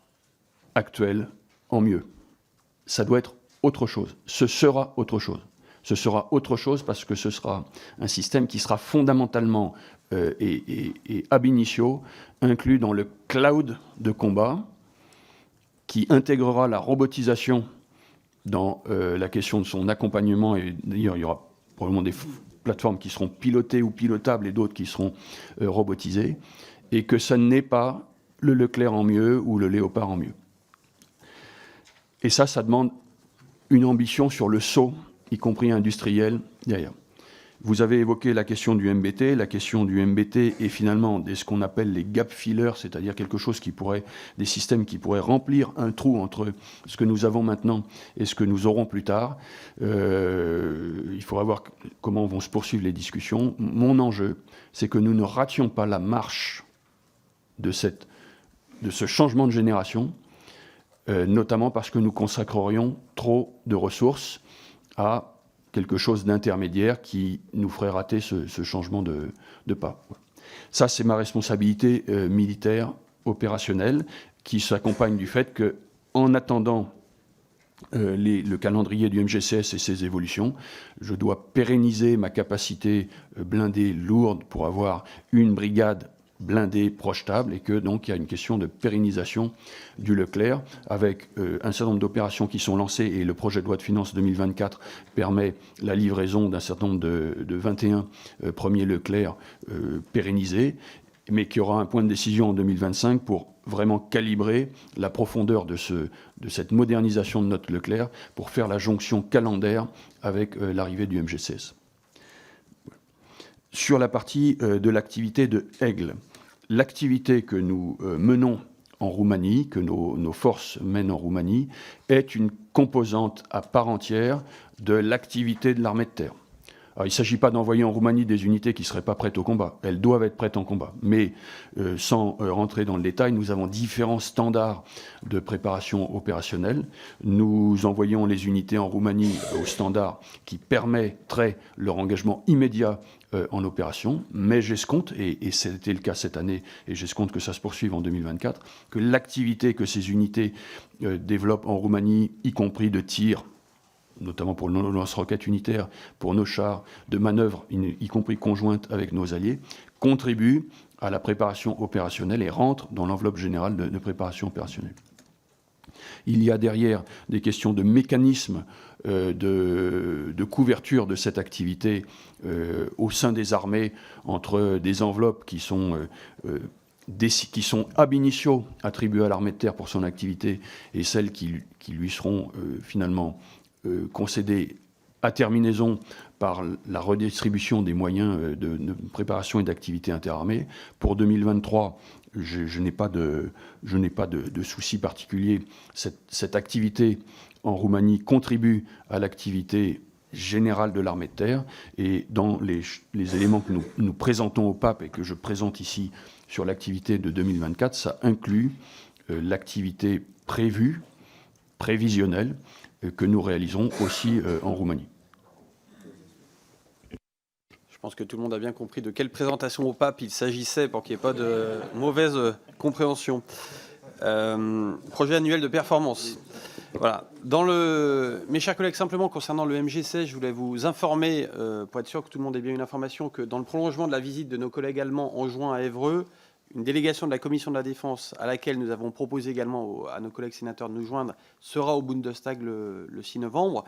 B: actuel en mieux. Ça doit être autre chose. Ce sera autre chose. Ce sera autre chose parce que ce sera un système qui sera fondamentalement et ab initio inclus dans le cloud de combat, qui intégrera la robotisation dans la question de son accompagnement. Et d'ailleurs, il y aura probablement des plateformes qui seront pilotées ou pilotables et d'autres qui seront robotisées, et que ça n'est pas le Leclerc en mieux ou le Léopard en mieux. Et ça demande une ambition sur le saut, y compris industriel, derrière. Vous avez évoqué la question du MBT. La question du MBT est finalement ce qu'on appelle les gap fillers, c'est-à-dire quelque chose des systèmes qui pourraient remplir un trou entre ce que nous avons maintenant et ce que nous aurons plus tard. Il faudra voir comment vont se poursuivre les discussions. Mon enjeu, c'est que nous ne rations pas la marche de ce changement de génération, notamment parce que nous consacrerions trop de ressources à quelque chose d'intermédiaire qui nous ferait rater ce changement de pas. Ça, c'est ma responsabilité militaire, opérationnelle, qui s'accompagne du fait qu'en attendant le calendrier du MGCS et ses évolutions, je dois pérenniser ma capacité blindée lourde pour avoir une brigade blindé, projetable, et que donc il y a une question de pérennisation du Leclerc avec un certain nombre d'opérations qui sont lancées, et le projet de loi de finances 2024 permet la livraison d'un certain nombre de 21 premiers Leclerc pérennisés, mais qui aura un point de décision en 2025 pour vraiment calibrer la profondeur de cette modernisation de notre Leclerc pour faire la jonction calendaire avec l'arrivée du MGCS. Sur la partie de l'activité de Aigle, l'activité que nous menons en Roumanie, que nos forces mènent en Roumanie, est une composante à part entière de l'activité de l'armée de terre. Alors, il ne s'agit pas d'envoyer en Roumanie des unités qui ne seraient pas prêtes au combat. Elles doivent être prêtes en combat. Mais sans rentrer dans le détail, nous avons différents standards de préparation opérationnelle. Nous envoyons les unités en Roumanie au standard qui permettrait leur engagement immédiat en opération. Mais j'escompte, et c'était le cas cette année, et j'escompte que ça se poursuive en 2024, que l'activité que ces unités développent en Roumanie, y compris de tir, notamment pour nos lance-roquettes unitaires, pour nos chars, de manœuvres, y compris conjointes avec nos alliés, contribuent à la préparation opérationnelle et rentrent dans l'enveloppe générale de préparation opérationnelle. Il y a derrière des questions de mécanisme de couverture de cette activité au sein des armées, entre des enveloppes qui sont ab initio attribuées à l'armée de terre pour son activité et celles qui lui seront finalement concédé à terminaison par la redistribution des moyens de préparation et d'activité interarmée. Pour 2023, je n'ai pas de souci particulier. Cette activité en Roumanie contribue à l'activité générale de l'armée de terre, et dans les éléments que nous présentons au pape et que je présente ici sur l'activité de 2024, ça inclut l'activité prévisionnelle, que nous réalisons aussi en Roumanie.
A: pense que tout le monde a bien compris de quelle présentation au pape il s'agissait pour qu'il n'y ait pas de mauvaise compréhension. Projet annuel de performance. Voilà. Mes chers collègues, simplement concernant le MGC, je voulais vous informer, pour être sûr que tout le monde ait bien une information, que dans le prolongement de la visite de nos collègues allemands en juin à Évreux, une délégation de la Commission de la Défense, à laquelle nous avons proposé également à nos collègues sénateurs de nous joindre, sera au Bundestag le 6 novembre,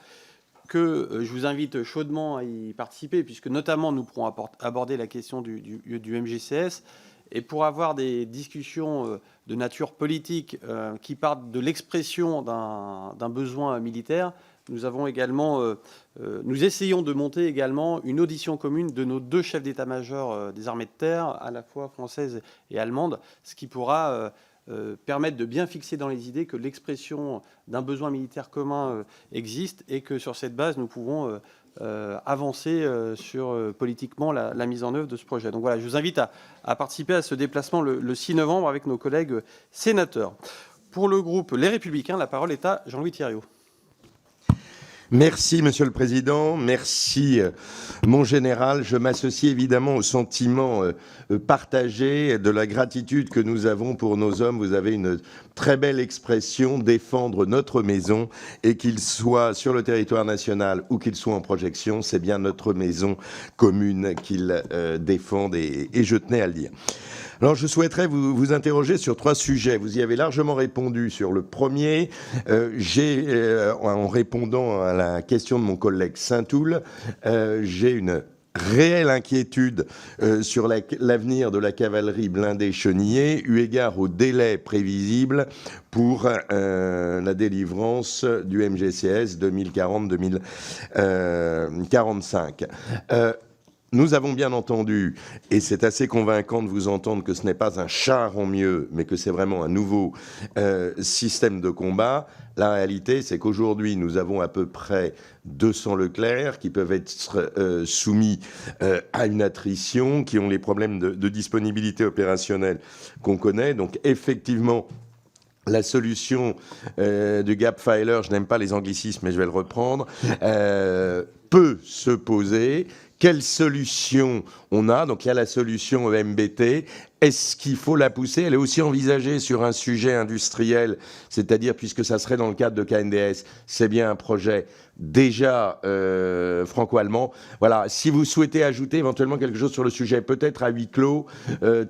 A: que je vous invite chaudement à y participer, puisque notamment nous pourrons aborder la question du MGCS, et pour avoir des discussions de nature politique qui partent de l'expression d'un besoin militaire, nous avons également, nous essayons de monter également une audition commune de nos deux chefs d'état-major des armées de terre, à la fois françaises et allemandes, ce qui pourra permettre de bien fixer dans les idées que l'expression d'un besoin militaire commun existe et que sur cette base, nous pouvons avancer sur politiquement la mise en œuvre de ce projet. Donc voilà, je vous invite à participer à ce déplacement le 6 novembre avec nos collègues sénateurs. Pour le groupe Les Républicains, la parole est à Jean-Louis Thiriot.
F: Merci, Monsieur le Président. Merci, mon général. Je m'associe évidemment au sentiment partagé de la gratitude que nous avons pour nos hommes. Vous avez une très belle expression, défendre notre maison, et qu'il soit sur le territoire national ou qu'il soit en projection, c'est bien notre maison commune qu'ils défendent, et je tenais à le dire. Alors, je souhaiterais vous interroger sur 3 sujets. Vous y avez largement répondu sur le premier. En répondant à la question de mon collègue Saint-Toul, j'ai une réelle inquiétude sur l'avenir de la cavalerie blindée chenillée, eu égard au délai prévisible pour la délivrance du MGCS 2040-2045. Nous avons bien entendu, et c'est assez convaincant de vous entendre, que ce n'est pas un char en mieux, mais que c'est vraiment un nouveau système de combat. La réalité, c'est qu'aujourd'hui, nous avons à peu près 200 Leclerc qui peuvent être soumis à une attrition, qui ont les problèmes de disponibilité opérationnelle qu'on connaît. Donc, effectivement, la solution du gap filer, je n'aime pas les anglicismes, mais je vais le reprendre, peut se poser. Quelle solution on a? Donc il y a la solution EMBT. Est-ce qu'il faut la pousser? Elle est aussi envisagée sur un sujet industriel, c'est-à-dire, puisque ça serait dans le cadre de KNDS, c'est bien un projet déjà franco-allemand. Voilà, si vous souhaitez ajouter éventuellement quelque chose sur le sujet, peut-être à huis clos,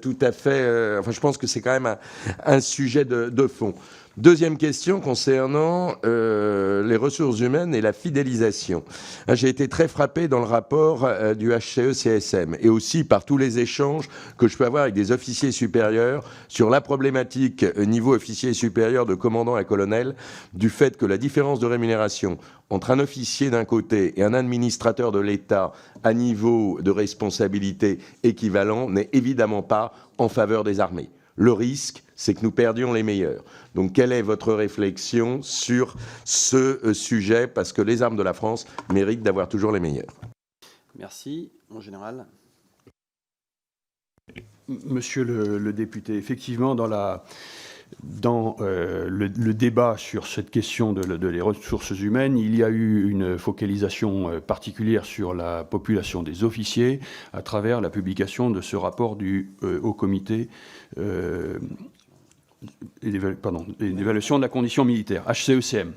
F: tout à fait... enfin, je pense que c'est quand même un sujet de fond. Deuxième question concernant les ressources humaines et la fidélisation. J'ai été très frappé dans le rapport du HCE-CSM et aussi par tous les échanges que je peux avoir avec des officiers supérieurs sur la problématique niveau officier supérieur de commandant à colonel, du fait que la différence de rémunération entre un officier d'un côté et un administrateur de l'État à niveau de responsabilité équivalent n'est évidemment pas en faveur des armées. Le risque, c'est que nous perdions les meilleurs. Donc, quelle est votre réflexion sur ce sujet? Parce que les armes de la France méritent d'avoir toujours les meilleurs.
A: Merci, mon général.
B: Monsieur le député, effectivement, dans le débat sur cette question de les ressources humaines, il y a eu une focalisation particulière sur la population des officiers à travers la publication de ce rapport du Haut Comité d'évaluation de la condition militaire, HCECM.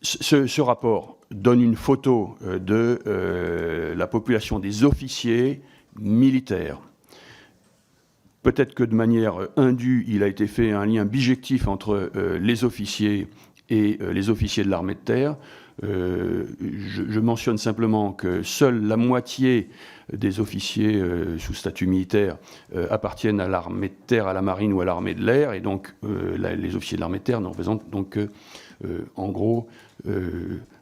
B: Ce rapport donne une photo de la population des officiers militaires. Peut-être que de manière indue, il a été fait un lien bijectif entre les officiers et les officiers de l'armée de terre. Je mentionne simplement que seule la moitié des officiers sous statut militaire appartiennent à l'armée de terre, à la marine ou à l'armée de l'air, et donc les officiers de l'armée de terre ne représentent donc que, en gros,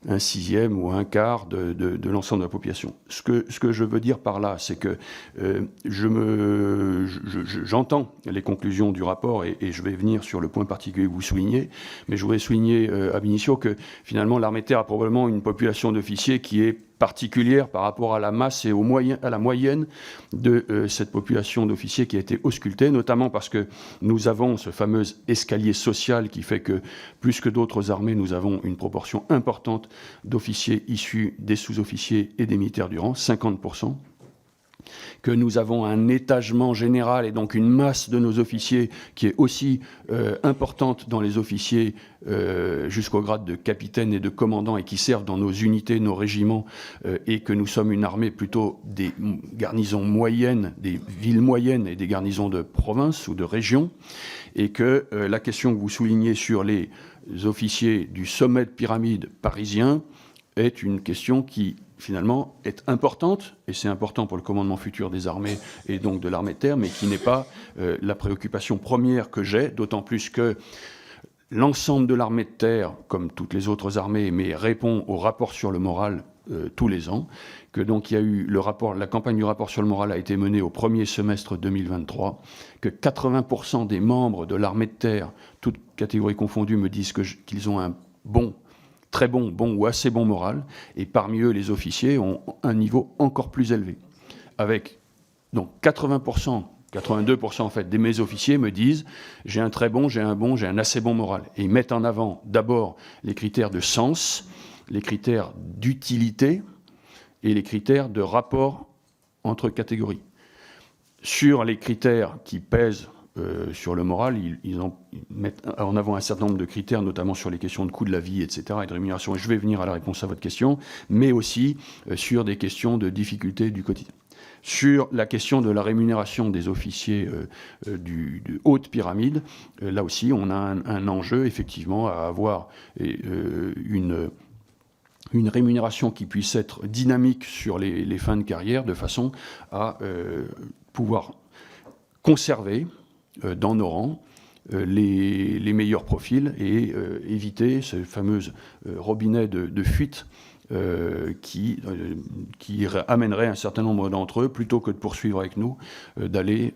B: un sixième ou un quart de l'ensemble de la population. Ce que je veux dire par là, c'est que j'entends les conclusions du rapport et je vais venir sur le point particulier que vous soulignez, mais je voudrais souligner ab initio que finalement l'armée de terre a probablement une population d'officiers qui est particulière par rapport à la masse et à la moyenne de cette population d'officiers qui a été auscultée, notamment parce que nous avons ce fameux escalier social qui fait que, plus que d'autres armées, nous avons une proportion proportion importante d'officiers issus des sous-officiers et des militaires du rang, 50%. Que nous avons un étagement général et donc une masse de nos officiers qui est aussi importante dans les officiers jusqu'au grade de capitaine et de commandant et qui servent dans nos unités, nos régiments, et que nous sommes une armée plutôt des garnisons moyennes, des villes moyennes et des garnisons de province ou de région, et que la question que vous soulignez sur les officiers du sommet de pyramide parisien est une question qui finalement est importante, et c'est important pour le commandement futur des armées et donc de l'armée de terre, mais qui n'est pas la préoccupation première que j'ai, d'autant plus que l'ensemble de l'armée de terre, comme toutes les autres armées, mais répond au rapport sur le moral tous les ans, que donc il y a eu le rapport, la campagne du rapport sur le moral a été menée au premier semestre 2023, que 80% des membres de l'armée de terre, toutes catégories confondues, me disent qu'ils ont un très bon ou assez bon moral, et parmi eux, les officiers ont un niveau encore plus élevé. Avec donc 80%, 82% en fait, de mes officiers me disent « j'ai un très bon, j'ai un assez bon moral ». Et ils mettent en avant d'abord les critères de sens, les critères d'utilité et les critères de rapport entre catégories. Sur les critères qui pèsent sur le moral, ils mettent en avant un certain nombre de critères, notamment sur les questions de coût de la vie, etc., et de rémunération. Et je vais venir à la réponse à votre question, mais aussi sur des questions de difficulté du quotidien. Sur la question de la rémunération des officiers de haute pyramide, là aussi, on a un enjeu, effectivement, à avoir une rémunération qui puisse être dynamique sur les fins de carrière, de façon à pouvoir conserver dans nos rangs les meilleurs profils et éviter ce fameux robinet de fuite qui amènerait un certain nombre d'entre eux, plutôt que de poursuivre avec nous, d'aller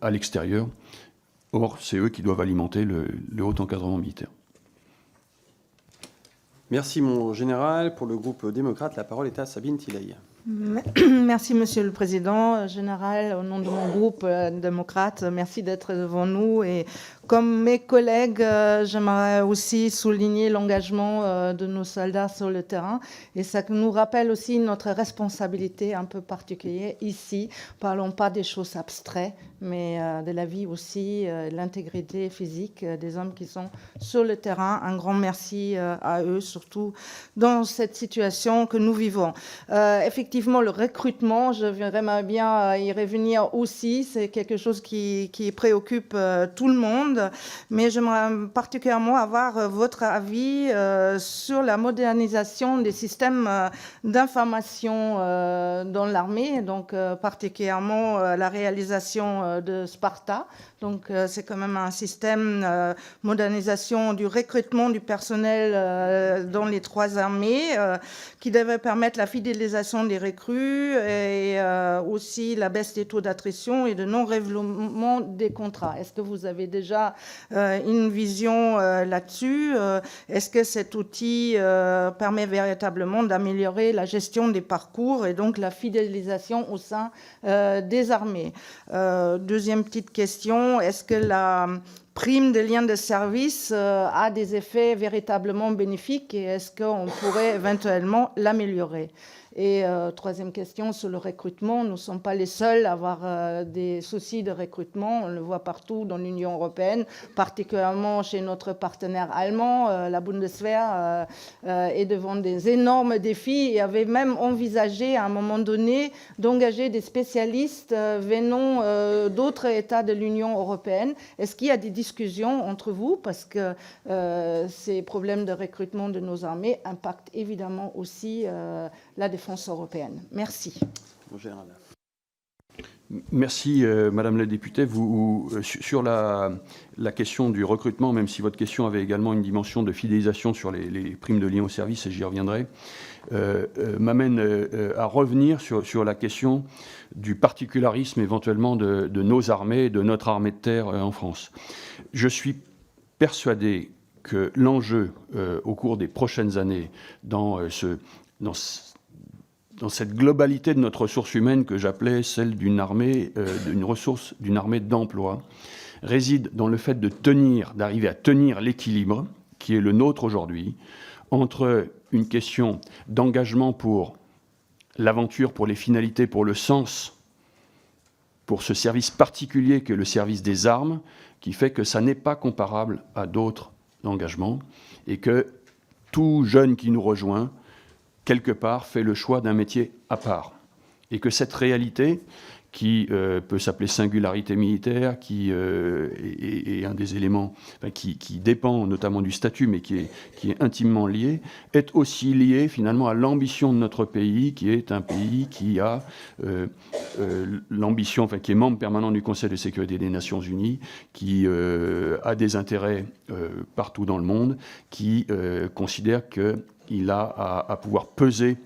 B: à l'extérieur. Or, c'est eux qui doivent alimenter le haut encadrement militaire.
A: Merci, mon général. Pour le groupe démocrate, la parole est à Sabine Thilaye.
G: Merci, Monsieur le Président. Général, au nom de mon groupe démocrate, merci d'être devant nous. Et comme mes collègues, j'aimerais aussi souligner l'engagement de nos soldats sur le terrain. Et ça nous rappelle aussi notre responsabilité un peu particulière ici. Parlons pas des choses abstraites, mais de la vie aussi, l'intégrité physique des hommes qui sont sur le terrain. Un grand merci à eux, surtout dans cette situation que nous vivons. Effectivement, le recrutement, je voudrais bien y revenir aussi. C'est quelque chose qui préoccupe tout le monde. Mais j'aimerais particulièrement avoir votre avis sur la modernisation des systèmes d'information dans l'armée, donc particulièrement la réalisation de Sparta. Donc c'est quand même un système modernisation du recrutement du personnel dans les trois armées qui devrait permettre la fidélisation des recrues et aussi la baisse des taux d'attrition et de non-renouvellement des contrats. Est-ce que vous avez déjà une vision là-dessus? Est-ce que cet outil permet véritablement d'améliorer la gestion des parcours et donc la fidélisation au sein des armées? Deuxième petite question, est-ce que la prime de lien de service a des effets véritablement bénéfiques et est-ce qu'on pourrait éventuellement l'améliorer? Et troisième question, sur le recrutement, nous ne sommes pas les seuls à avoir des soucis de recrutement. On le voit partout dans l'Union européenne, particulièrement chez notre partenaire allemand. La Bundeswehr est devant des énormes défis et avait même envisagé à un moment donné d'engager des spécialistes venant d'autres États de l'Union européenne. Est-ce qu'il y a des discussions entre vous? Parce que ces problèmes de recrutement de nos armées impactent évidemment aussi la défense européenne. Merci.
A: Mon général.
B: Merci, Madame la députée. Sur la question du recrutement, même si votre question avait également une dimension de fidélisation sur les primes de lien au service, et j'y reviendrai, m'amène à revenir sur la question du particularisme éventuellement de nos armées, de notre armée de terre en France. Je suis persuadé que l'enjeu au cours des prochaines années dans cette globalité de notre ressource humaine que j'appelais celle d'une armée, d'une armée d'emploi, réside dans le fait d'arriver à tenir l'équilibre qui est le nôtre aujourd'hui entre une question d'engagement pour l'aventure, pour les finalités, pour le sens, pour ce service particulier que le service des armes, qui fait que ça n'est pas comparable à d'autres engagements, et que tout jeune qui nous rejoint, quelque part, fait le choix d'un métier à part. Et que cette réalité, qui peut s'appeler singularité militaire, qui est un des éléments qui dépend notamment du statut, mais qui est intimement lié, est aussi lié finalement à l'ambition de notre pays, qui est un pays qui a l'ambition, qui est membre permanent du Conseil de sécurité des Nations Unies, qui a des intérêts partout dans le monde, qui considère qu'il a à pouvoir peser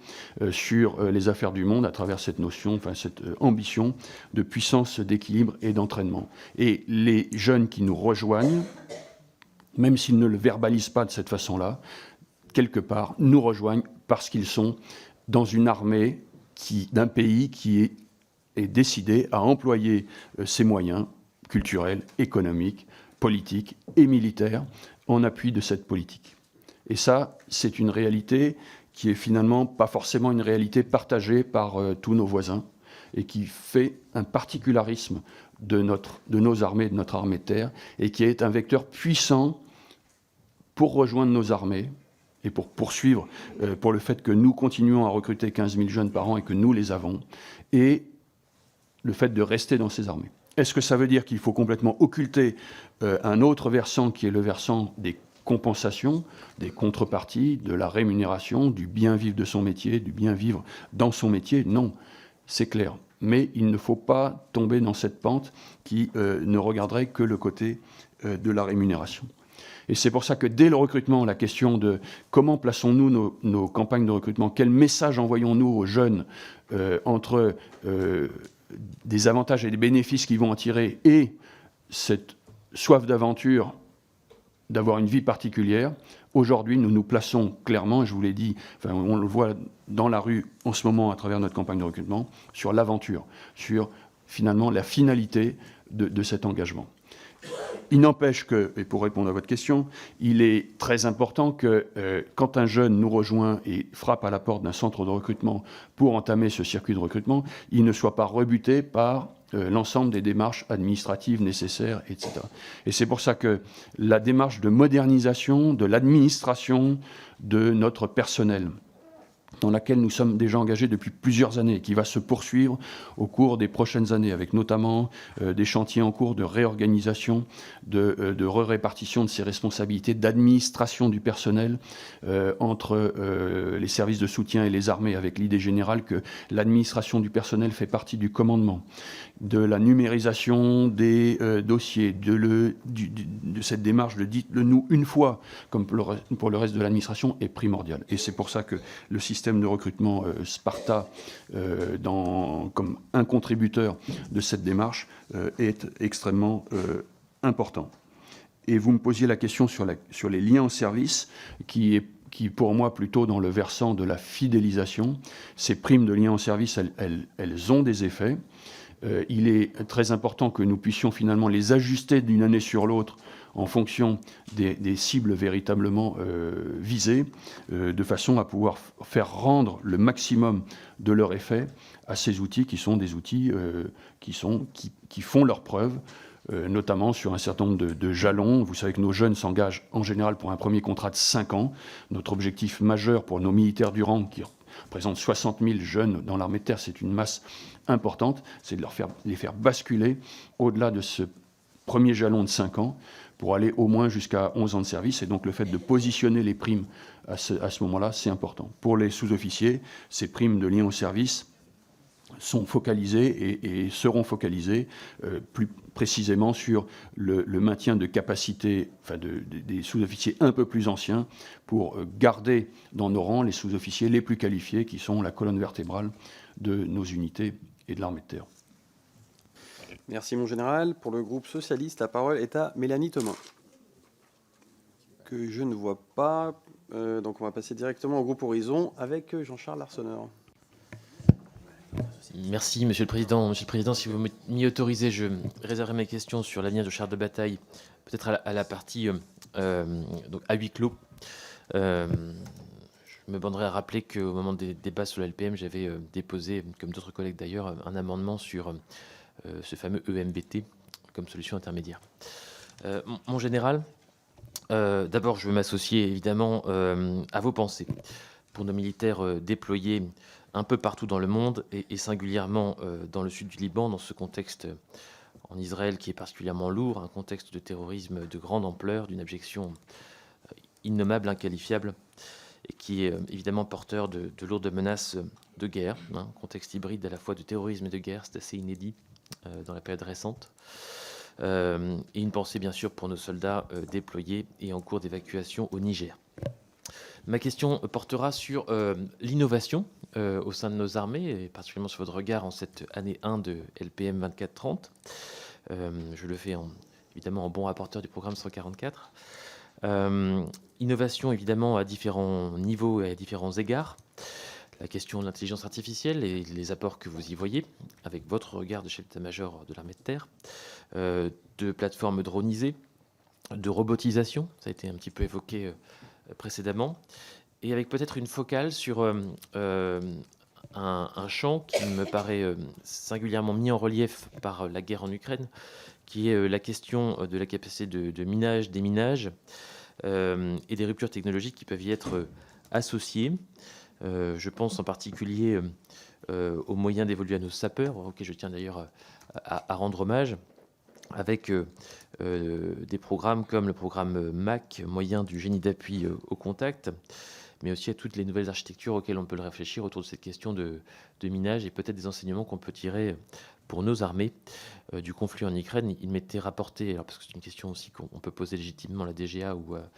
B: sur les affaires du monde à travers cette notion, cette ambition de puissance, d'équilibre et d'entraînement. Et les jeunes qui nous rejoignent, même s'ils ne le verbalisent pas de cette façon-là, quelque part, nous rejoignent parce qu'ils sont dans une armée d'un pays qui est décidé à employer ses moyens culturels, économiques, politiques et militaires en appui de cette politique. Et ça, c'est une réalité qui est finalement pas forcément une réalité partagée par tous nos voisins et qui fait un particularisme de nos armées, de notre armée de terre, et qui est un vecteur puissant pour rejoindre nos armées et pour poursuivre, pour le fait que nous continuons à recruter 15 000 jeunes par an et que nous les avons, et le fait de rester dans ces armées. Est-ce que ça veut dire qu'il faut complètement occulter un autre versant qui est le versant des compensations, des contreparties, de la rémunération, du bien vivre de son métier, du bien vivre dans son métier? Non, c'est clair. Mais il ne faut pas tomber dans cette pente qui ne regarderait que le côté de la rémunération. Et c'est pour ça que dès le recrutement, la question de comment plaçons-nous nos campagnes de recrutement, quel message envoyons-nous aux jeunes entre des avantages et des bénéfices qu'ils vont en tirer et cette soif d'aventure, d'avoir une vie particulière. Aujourd'hui, nous nous plaçons clairement, et je vous l'ai dit, on le voit dans la rue en ce moment à travers notre campagne de recrutement, sur l'aventure, sur finalement la finalité de cet engagement. Il n'empêche que, et pour répondre à votre question, il est très important que quand un jeune nous rejoint et frappe à la porte d'un centre de recrutement pour entamer ce circuit de recrutement, il ne soit pas rebuté par l'ensemble des démarches administratives nécessaires, etc. Et c'est pour ça que la démarche de modernisation de l'administration de notre personnel, dans laquelle nous sommes déjà engagés depuis plusieurs années, qui va se poursuivre au cours des prochaines années, avec notamment des chantiers en cours de réorganisation, de répartition de ces responsabilités, d'administration du personnel entre les services de soutien et les armées, avec l'idée générale que l'administration du personnel fait partie du commandement, de la numérisation des dossiers, de cette démarche de dites-le-nous une fois, comme pour le reste de l'administration, est primordiale. Et c'est pour ça que le système de recrutement Sparta, comme un contributeur de cette démarche, est extrêmement important. Et vous me posiez la question sur les liens au service, qui pour moi plutôt dans le versant de la fidélisation. Ces primes de liens au service, elles ont des effets. Il est très important que nous puissions finalement les ajuster d'une année sur l'autre en fonction des cibles véritablement visées, de façon à pouvoir faire rendre le maximum de leur effet à ces outils qui sont des outils qui font leurs preuves, notamment sur un certain nombre de jalons. Vous savez que nos jeunes s'engagent en général pour un premier contrat de 5 ans. Notre objectif majeur pour nos militaires du rang, qui représentent 60 000 jeunes dans l'armée de terre, c'est une masse importante, c'est de les faire basculer au-delà de ce premier jalon de 5 ans pour aller au moins jusqu'à 11 ans de service. Et donc le fait de positionner les primes à ce moment-là, c'est important. Pour les sous-officiers, ces primes de lien au service sont focalisées et seront focalisées plus précisément sur le maintien de capacité des sous-officiers un peu plus anciens pour garder dans nos rangs les sous-officiers les plus qualifiés qui sont la colonne vertébrale de nos unités et de l'armée de terre.
A: Merci mon général. Pour le groupe socialiste, la parole est à Mélanie Thomas, que je ne vois pas. Donc on va passer directement au groupe Horizon avec Jean-Charles Arsenault.
H: Merci, Monsieur le Président. Monsieur le Président, si vous m'y autorisez, je réserverai mes questions sur l'avenir de chars de bataille, peut-être à la partie donc à huis clos. Je me bornerai à rappeler qu'au moment des débats sur la LPM, j'avais déposé, comme d'autres collègues d'ailleurs, un amendement sur ce fameux EMBT comme solution intermédiaire. Mon général, d'abord, je veux m'associer évidemment à vos pensées pour nos militaires déployés un peu partout dans le monde et singulièrement dans le sud du Liban, dans ce contexte en Israël qui est particulièrement lourd, un contexte de terrorisme de grande ampleur, d'une abjection innommable, inqualifiable, et qui est évidemment porteur de lourdes menaces de guerre, contexte hybride à la fois de terrorisme et de guerre, c'est assez inédit dans la période récente. Et une pensée bien sûr pour nos soldats déployés et en cours d'évacuation au Niger. Ma question portera sur l'innovation au sein de nos armées, et particulièrement sur votre regard en cette année 1 de LPM 2430. Je le fais évidemment en bon rapporteur du programme 144. Innovation évidemment à différents niveaux et à différents égards. La question de l'intelligence artificielle et les apports que vous y voyez, avec votre regard de chef d'état-major de l'armée de terre, de plateformes dronisées, de robotisation, ça a été un petit peu évoqué précédemment, et avec peut-être une focale sur un champ qui me paraît singulièrement mis en relief par la guerre en Ukraine, qui est la question de la capacité de minage, déminage, et des ruptures technologiques qui peuvent y être associées. Je pense en particulier aux moyens d'évoluer à nos sapeurs, auxquels je tiens d'ailleurs à rendre hommage, avec des programmes comme le programme MAC, moyen du génie d'appui au contact, mais aussi à toutes les nouvelles architectures auxquelles on peut le réfléchir autour de cette question de minage et peut-être des enseignements qu'on peut tirer pour nos armées du conflit en Ukraine. Il m'était rapporté, alors parce que c'est une question aussi qu'on peut poser légitimement à la DGA ou à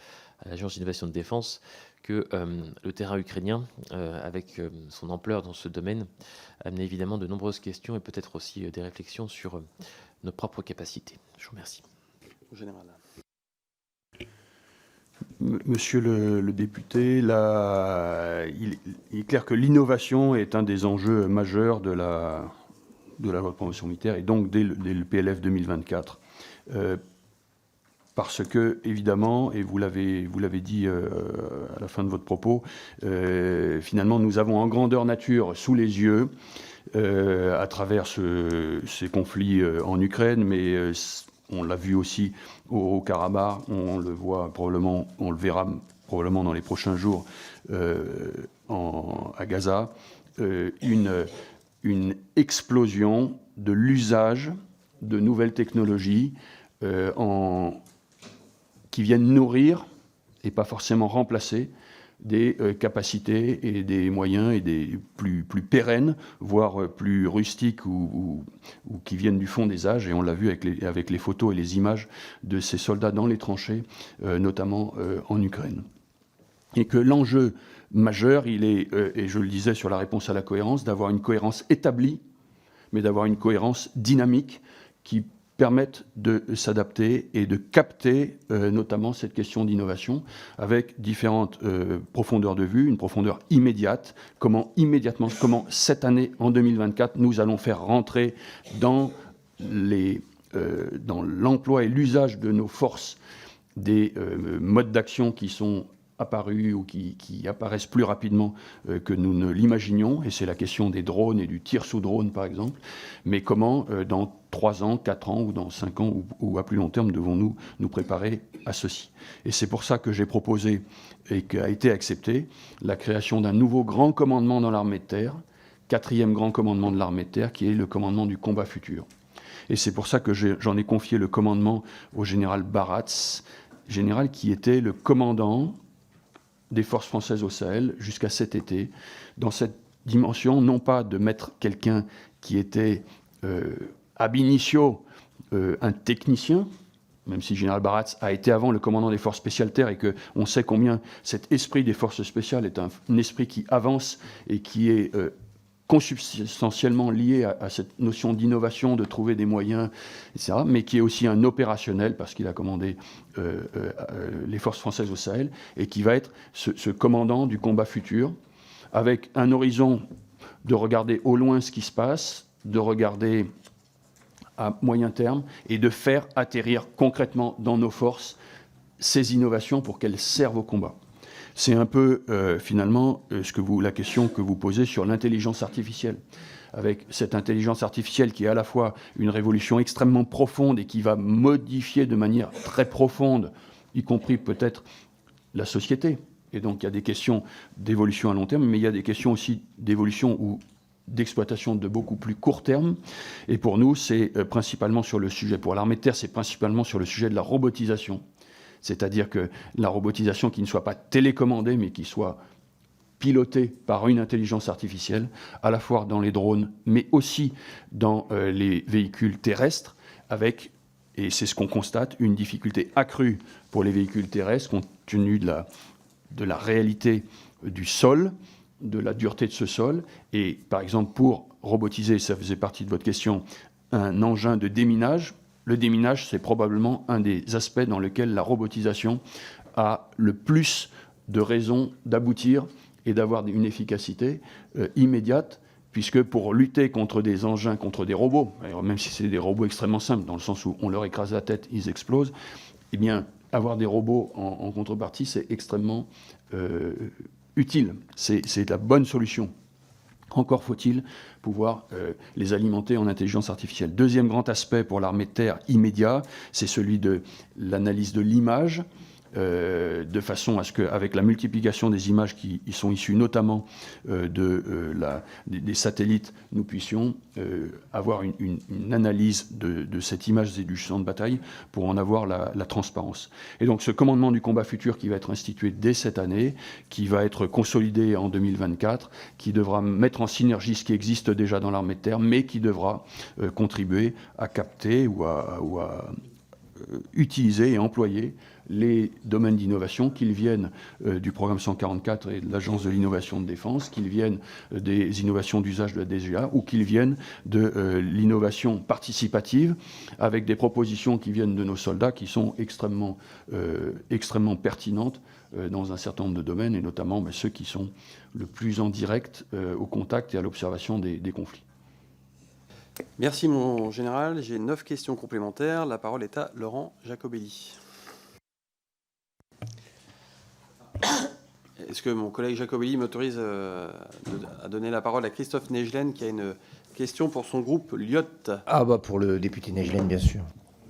H: l'Agence d'innovation de défense, que le terrain ukrainien, avec son ampleur dans ce domaine, amenait évidemment de nombreuses questions et peut-être aussi des réflexions sur nos propres capacités. Je vous remercie.
A: Général.
B: Monsieur le député, il est clair que l'innovation est un des enjeux majeurs de la loi de promotion militaire et donc dès le PLF 2024. Parce que, évidemment, et vous l'avez dit à la fin de votre propos, finalement, nous avons en grandeur nature sous les yeux, à travers ces conflits en Ukraine, mais on l'a vu aussi au Karabakh, on le voit probablement, on le verra probablement dans les prochains jours à Gaza, une explosion de l'usage de nouvelles technologies qui viennent nourrir et pas forcément remplacer des capacités et des moyens et des plus pérennes, voire plus rustiques ou qui viennent du fond des âges. Et on l'a vu avec les photos et les images de ces soldats dans les tranchées, notamment en Ukraine. Et que l'enjeu majeur, il est, et je le disais sur la réponse à la cohérence, d'avoir une cohérence établie, mais d'avoir une cohérence dynamique qui permettent de s'adapter et de capter notamment cette question d'innovation avec différentes profondeurs de vue, une profondeur immédiate, comment cette année, en 2024, nous allons faire rentrer dans l'emploi et l'usage de nos forces des modes d'action qui sont apparus ou qui apparaissent plus rapidement que nous ne l'imaginions, et c'est la question des drones et du tir sous drone par exemple, mais comment dans 3 ans, 4 ans ou dans 5 ans ou à plus long terme devons-nous nous préparer à ceci. Et c'est pour ça que j'ai proposé et qu'a été accepté la création d'un nouveau grand commandement dans l'armée de terre, 4e grand commandement de l'armée de terre, qui est le commandement du combat futur. Et c'est pour ça que j'en ai confié le commandement au général Baratz, général qui était le commandant des forces françaises au Sahel jusqu'à cet été, dans cette dimension, non pas de mettre quelqu'un qui était ab initio un technicien, même si le général Baratz a été avant le commandant des forces spéciales terres et qu'on sait combien cet esprit des forces spéciales est un esprit qui avance et qui est consubstantiellement lié à cette notion d'innovation, de trouver des moyens, etc., mais qui est aussi un opérationnel, parce qu'il a commandé les forces françaises au Sahel, et qui va être ce commandant du combat futur, avec un horizon de regarder au loin ce qui se passe, de regarder à moyen terme, et de faire atterrir concrètement dans nos forces ces innovations pour qu'elles servent au combat. C'est un peu, finalement, la question que vous posez sur l'intelligence artificielle. Avec cette intelligence artificielle qui est à la fois une révolution extrêmement profonde et qui va modifier de manière très profonde, y compris peut-être la société. Et donc il y a des questions d'évolution à long terme, mais il y a des questions aussi d'évolution ou d'exploitation de beaucoup plus court terme. Et pour nous, c'est principalement sur le sujet, pour l'armée de terre, c'est principalement sur le sujet de la robotisation. C'est-à-dire que la robotisation qui ne soit pas télécommandée, mais qui soit pilotée par une intelligence artificielle, à la fois dans les drones, mais aussi dans les véhicules terrestres, avec, et c'est ce qu'on constate, une difficulté accrue pour les véhicules terrestres, compte tenu de la réalité du sol, de la dureté de ce sol. Et par exemple, pour robotiser, ça faisait partie de votre question, un engin de déminage, le déminage, c'est probablement un des aspects dans lesquels la robotisation a le plus de raisons d'aboutir et d'avoir une efficacité immédiate, puisque pour lutter contre des engins, contre des robots, alors même si c'est des robots extrêmement simples, dans le sens où on leur écrase la tête, ils explosent, eh bien, avoir des robots en contrepartie, c'est extrêmement utile. C'est la bonne solution. Encore faut-il pouvoir les alimenter en intelligence artificielle. Deuxième grand aspect pour l'armée de terre immédiat, c'est celui de l'analyse de l'image, de façon à ce qu'avec la multiplication des images qui sont issues notamment des satellites, nous puissions avoir une analyse de cette image et du champ de bataille pour en avoir la transparence. Et donc ce commandement du combat futur qui va être institué dès cette année, qui va être consolidé en 2024, qui devra mettre en synergie ce qui existe déjà dans l'armée de terre, mais qui devra contribuer à capter ou à utiliser et employer les domaines d'innovation, qu'ils viennent du programme 144 et de l'Agence de l'innovation de défense, qu'ils viennent des innovations d'usage de la DGA ou qu'ils viennent de l'innovation participative avec des propositions qui viennent de nos soldats qui sont extrêmement pertinentes dans un certain nombre de domaines et notamment ceux qui sont le plus en direct au contact et à l'observation des conflits.
A: Merci mon général. J'ai 9 questions complémentaires. La parole est à Laurent Jacobelli. Est-ce que mon collègue Jacobelli m'autorise à donner la parole à Christophe Negelen qui a une question pour son groupe Lyotte?
I: Ah bah pour le député Negelen, bien sûr.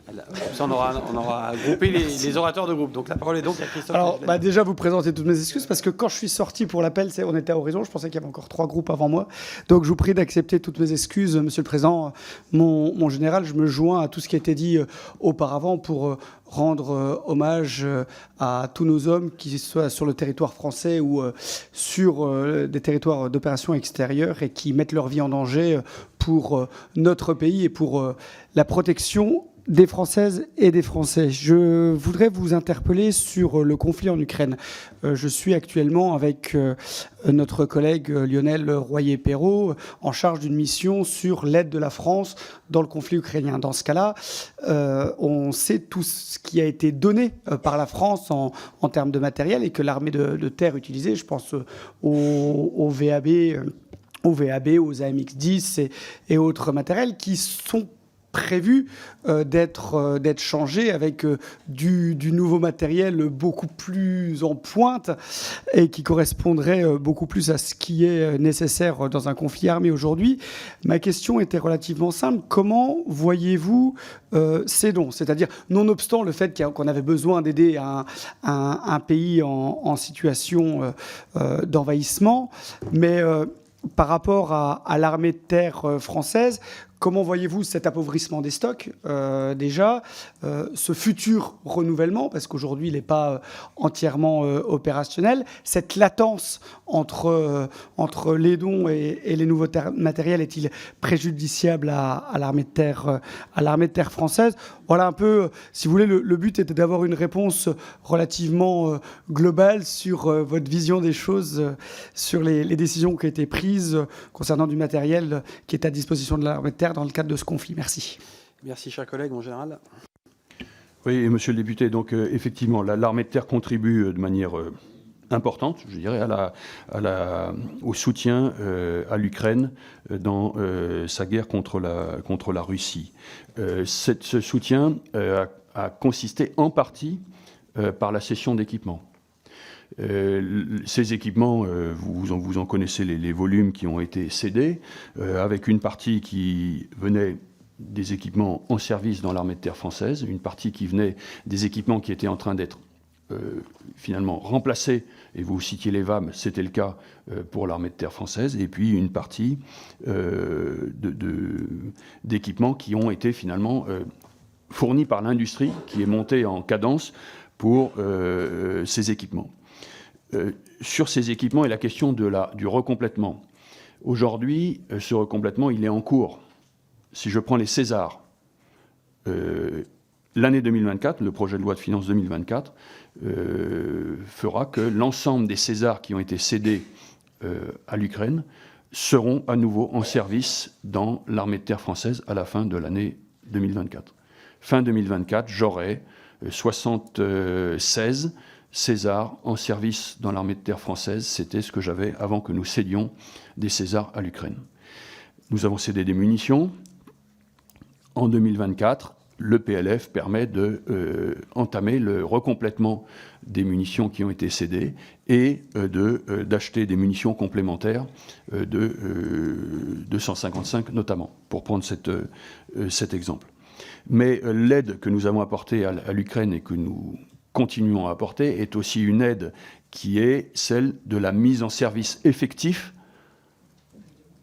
A: Comme ça, on aura groupé les orateurs de groupe. Donc la parole est donc à Christophe.
J: Alors déjà vous présenter toutes mes excuses parce que quand je suis sorti pour l'appel, on était à Horizon, je pensais qu'il y avait encore 3 groupes avant moi. Donc je vous prie d'accepter toutes mes excuses, Monsieur le Président. Mon général, je me joins à tout ce qui a été dit auparavant pour rendre hommage à tous nos hommes, qu'ils soient sur le territoire français ou sur des territoires d'opération extérieures et qui mettent leur vie en danger pour notre pays et pour la protection des Françaises et des Français. Je voudrais vous interpeller sur le conflit en Ukraine. Je suis actuellement avec notre collègue Lionel Royer-Perrault en charge d'une mission sur l'aide de la France dans le conflit ukrainien. Dans ce cas-là, on sait tout ce qui a été donné par la France en termes de matériel et que l'armée de terre utilisait. Je pense au VAB, aux AMX-10 et autres matériels qui sont prévu d'être changé avec du nouveau matériel beaucoup plus en pointe et qui correspondrait beaucoup plus à ce qui est nécessaire dans un conflit armé aujourd'hui. Ma question était relativement simple. Comment voyez-vous ces dons? C'est-à-dire, nonobstant le fait qu'on avait besoin d'aider un pays en situation d'envahissement, mais par rapport à l'armée de terre française, comment voyez-vous cet appauvrissement des stocks déjà, ce futur renouvellement, parce qu'aujourd'hui il n'est pas entièrement opérationnel, cette latence entre les dons et les nouveaux matériels est-il préjudiciable à l'armée de terre française? Voilà un peu, si vous voulez, le but était d'avoir une réponse relativement globale sur votre vision des choses, sur les décisions qui ont été prises concernant du matériel qui est à disposition de l'armée de terre dans le cadre de ce conflit. Merci. Merci,
A: cher collègue, mon général.
B: Oui, monsieur le député, donc effectivement, l'armée de terre contribue de manière importante, je dirais, au soutien à l'Ukraine dans sa guerre contre la Russie. Ce soutien a consisté en partie par la cession d'équipements. Ces équipements, vous en connaissez les volumes qui ont été cédés, avec une partie qui venait des équipements en service dans l'armée de terre française, une partie qui venait des équipements qui étaient en train d'être finalement remplacés, et vous citiez les VAM, c'était le cas pour l'armée de terre française, et puis une partie d'équipements qui ont été finalement fournis par l'industrie, qui est montée en cadence pour ces équipements. Sur ces équipements et la question du recomplètement. Aujourd'hui, ce recomplètement, il est en cours. Si je prends les Césars, l'année 2024, le projet de loi de finances 2024, fera que l'ensemble des Césars qui ont été cédés à l'Ukraine seront à nouveau en service dans l'armée de terre française à la fin de l'année 2024. Fin 2024, j'aurai 76 Césars en service dans l'armée de terre française. C'était ce que j'avais avant que nous cédions des Césars à l'Ukraine. Nous avons cédé des munitions. En 2024, le PLF permet d'entamer le recomplètement des munitions qui ont été cédées et d'acheter des munitions complémentaires de 255 notamment, pour prendre cet exemple. Mais l'aide que nous avons apportée à l'Ukraine et que nous continuons à apporter est aussi une aide qui est celle de la mise en service effectif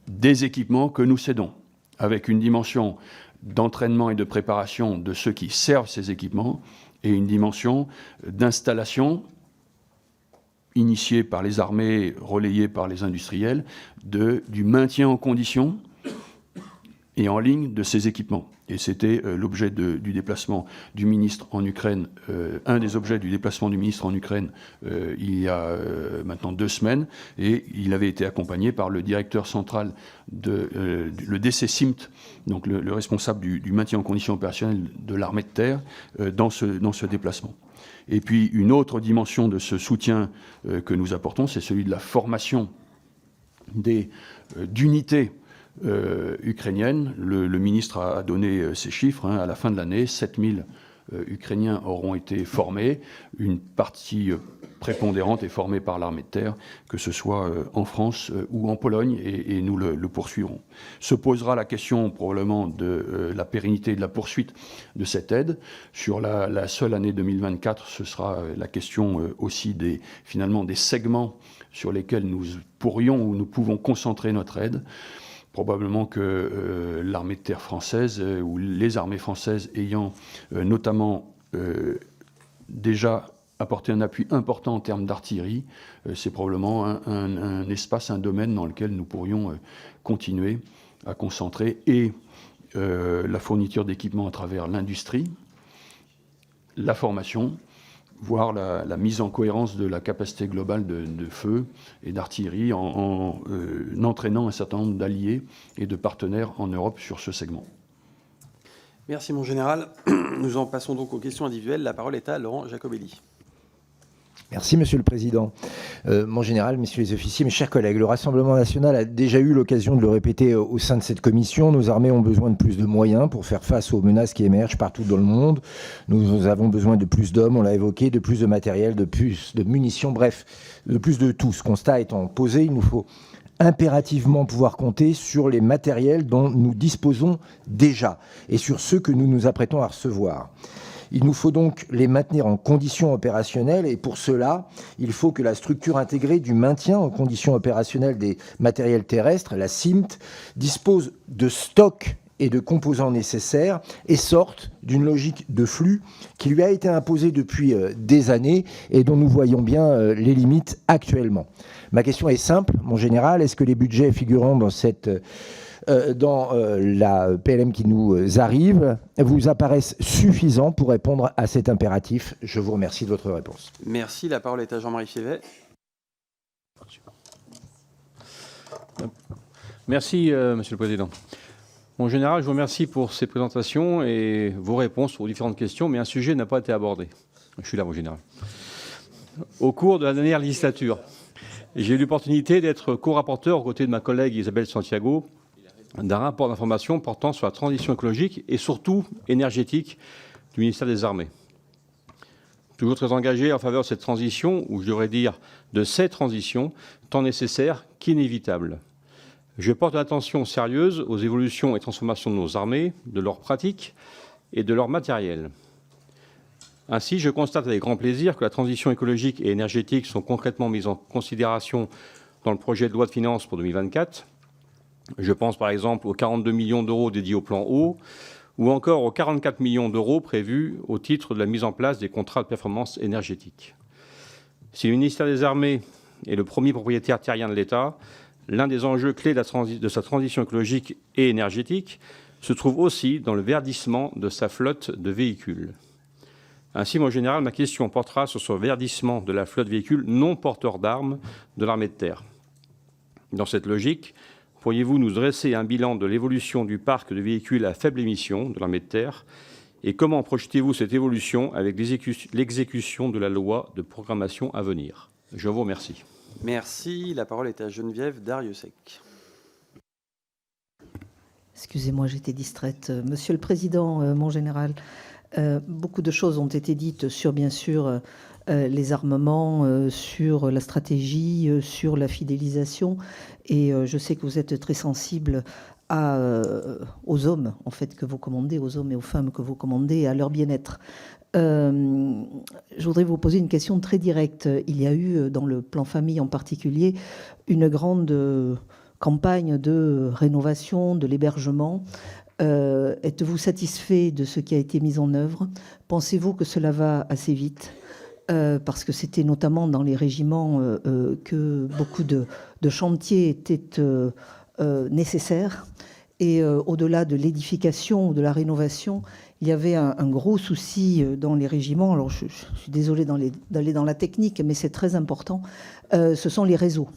B: des équipements que nous cédons, avec une dimension d'entraînement et de préparation de ceux qui servent ces équipements et une dimension d'installation initiée par les armées, relayée par les industriels, du maintien en condition et en ligne de ces équipements. Et c'était l'objet du déplacement du ministre en Ukraine, un des objets du déplacement du ministre en Ukraine il y a maintenant 2 semaines, et il avait été accompagné par le directeur central le DC SIMT, donc le responsable du maintien en condition opérationnelle de l'armée de terre, dans ce déplacement. Et puis une autre dimension de ce soutien que nous apportons, c'est celui de la formation d'unités ukrainienne. Le ministre a donné ces chiffres. À la fin de l'année, 7000 Ukrainiens auront été formés. Une partie prépondérante est formée par l'armée de terre, que ce soit en France ou en Pologne, et nous le poursuivrons. Se posera la question probablement de la pérennité et de la poursuite de cette aide. Sur la seule année 2024, ce sera la question aussi finalement des segments sur lesquels nous pourrions ou nous pouvons concentrer notre aide. Probablement que l'armée de terre française ou les armées françaises ayant notamment déjà apporté un appui important en termes d'artillerie, c'est probablement un espace, un domaine dans lequel nous pourrions continuer à concentrer et la fourniture d'équipements à travers l'industrie, la formation, voire la mise en cohérence de la capacité globale de feu et d'artillerie en entraînant un certain nombre d'alliés et de partenaires en Europe sur ce segment.
A: Merci, mon général. Nous en passons donc aux questions individuelles. La parole est à Laurent Jacobelli.
I: Merci, Monsieur le Président. Mon général, messieurs les officiers, mes chers collègues, le Rassemblement national a déjà eu l'occasion de le répéter au sein de cette commission. Nos armées ont besoin de plus de moyens pour faire face aux menaces qui émergent partout dans le monde. Nous avons besoin de plus d'hommes, on l'a évoqué, de plus de matériel, de plus de munitions, bref, de plus de tout. Ce constat étant posé, il nous faut impérativement pouvoir compter sur les matériels dont nous disposons déjà et sur ceux que nous nous apprêtons à recevoir. Il nous faut donc les maintenir en conditions opérationnelles et pour cela, il faut que la structure intégrée du maintien en conditions opérationnelles des matériels terrestres, la CIMT, dispose de stocks et de composants nécessaires et sorte d'une logique de flux qui lui a été imposée depuis des années et dont nous voyons bien les limites actuellement. Ma question est simple, mon général, est-ce que les budgets figurant dans la PLM qui nous arrive vous apparaissent suffisants pour répondre à cet impératif? Je vous remercie de votre réponse.
A: Merci. La parole est à Jean-Marie Fievet.
K: Merci, Monsieur le Président. Mon général, je vous remercie pour ces présentations et vos réponses aux différentes questions, mais un sujet n'a pas été abordé. Je suis là, mon général. Au cours de la dernière législature, j'ai eu l'opportunité d'être co-rapporteur aux côtés de ma collègue Isabelle Santiago d'un rapport d'information portant sur la transition écologique et surtout énergétique du ministère des Armées. toujours très engagé en faveur de cette transition, ou je devrais dire de ces transitions, tant nécessaires qu'inévitables. Je porte une attention sérieuse aux évolutions et transformations de nos armées, de leurs pratiques et de leur matériel. Ainsi, je constate avec grand plaisir que la transition écologique et énergétique sont concrètement mises en considération dans le projet de loi de finances pour 2024. Je pense par exemple aux 42 millions d'euros dédiés au plan eau ou encore aux 44 millions d'euros prévus au titre de la mise en place des contrats de performance énergétique. Si le ministère des Armées est le premier propriétaire terrien de l'État, l'un des enjeux clés de sa transition écologique et énergétique se trouve aussi dans le verdissement de sa flotte de véhicules. Ainsi, mon général, ma question portera sur ce verdissement de la flotte de véhicules non porteurs d'armes de l'armée de terre. Dans cette logique, pourriez-vous nous dresser un bilan de l'évolution du parc de véhicules à faible émission de l'armée de terre et comment projetez-vous cette évolution avec l'exécution de la loi de programmation à venir? Je vous remercie.
A: Merci. La parole est à Geneviève Darrieussecq.
L: Excusez-moi, j'étais distraite. Monsieur le Président, mon général, beaucoup de choses ont été dites sur, bien sûr, les armements, sur la stratégie, sur la fidélisation. Et je sais que vous êtes très sensible aux hommes, en fait, que vous commandez, aux hommes et aux femmes que vous commandez, à leur bien-être. Je voudrais vous poser une question très directe. Il y a eu, dans le plan famille en particulier, une grande campagne de rénovation de l'hébergement. Êtes-vous satisfait de ce qui a été mis en œuvre? Pensez-vous que cela va assez vite? Parce que c'était notamment dans les régiments que beaucoup de chantiers étaient nécessaires. Et au-delà de l'édification ou de la rénovation, il y avait un gros souci dans les régiments. Alors, je suis désolée d'aller dans la technique, mais c'est très important. Ce sont les réseaux.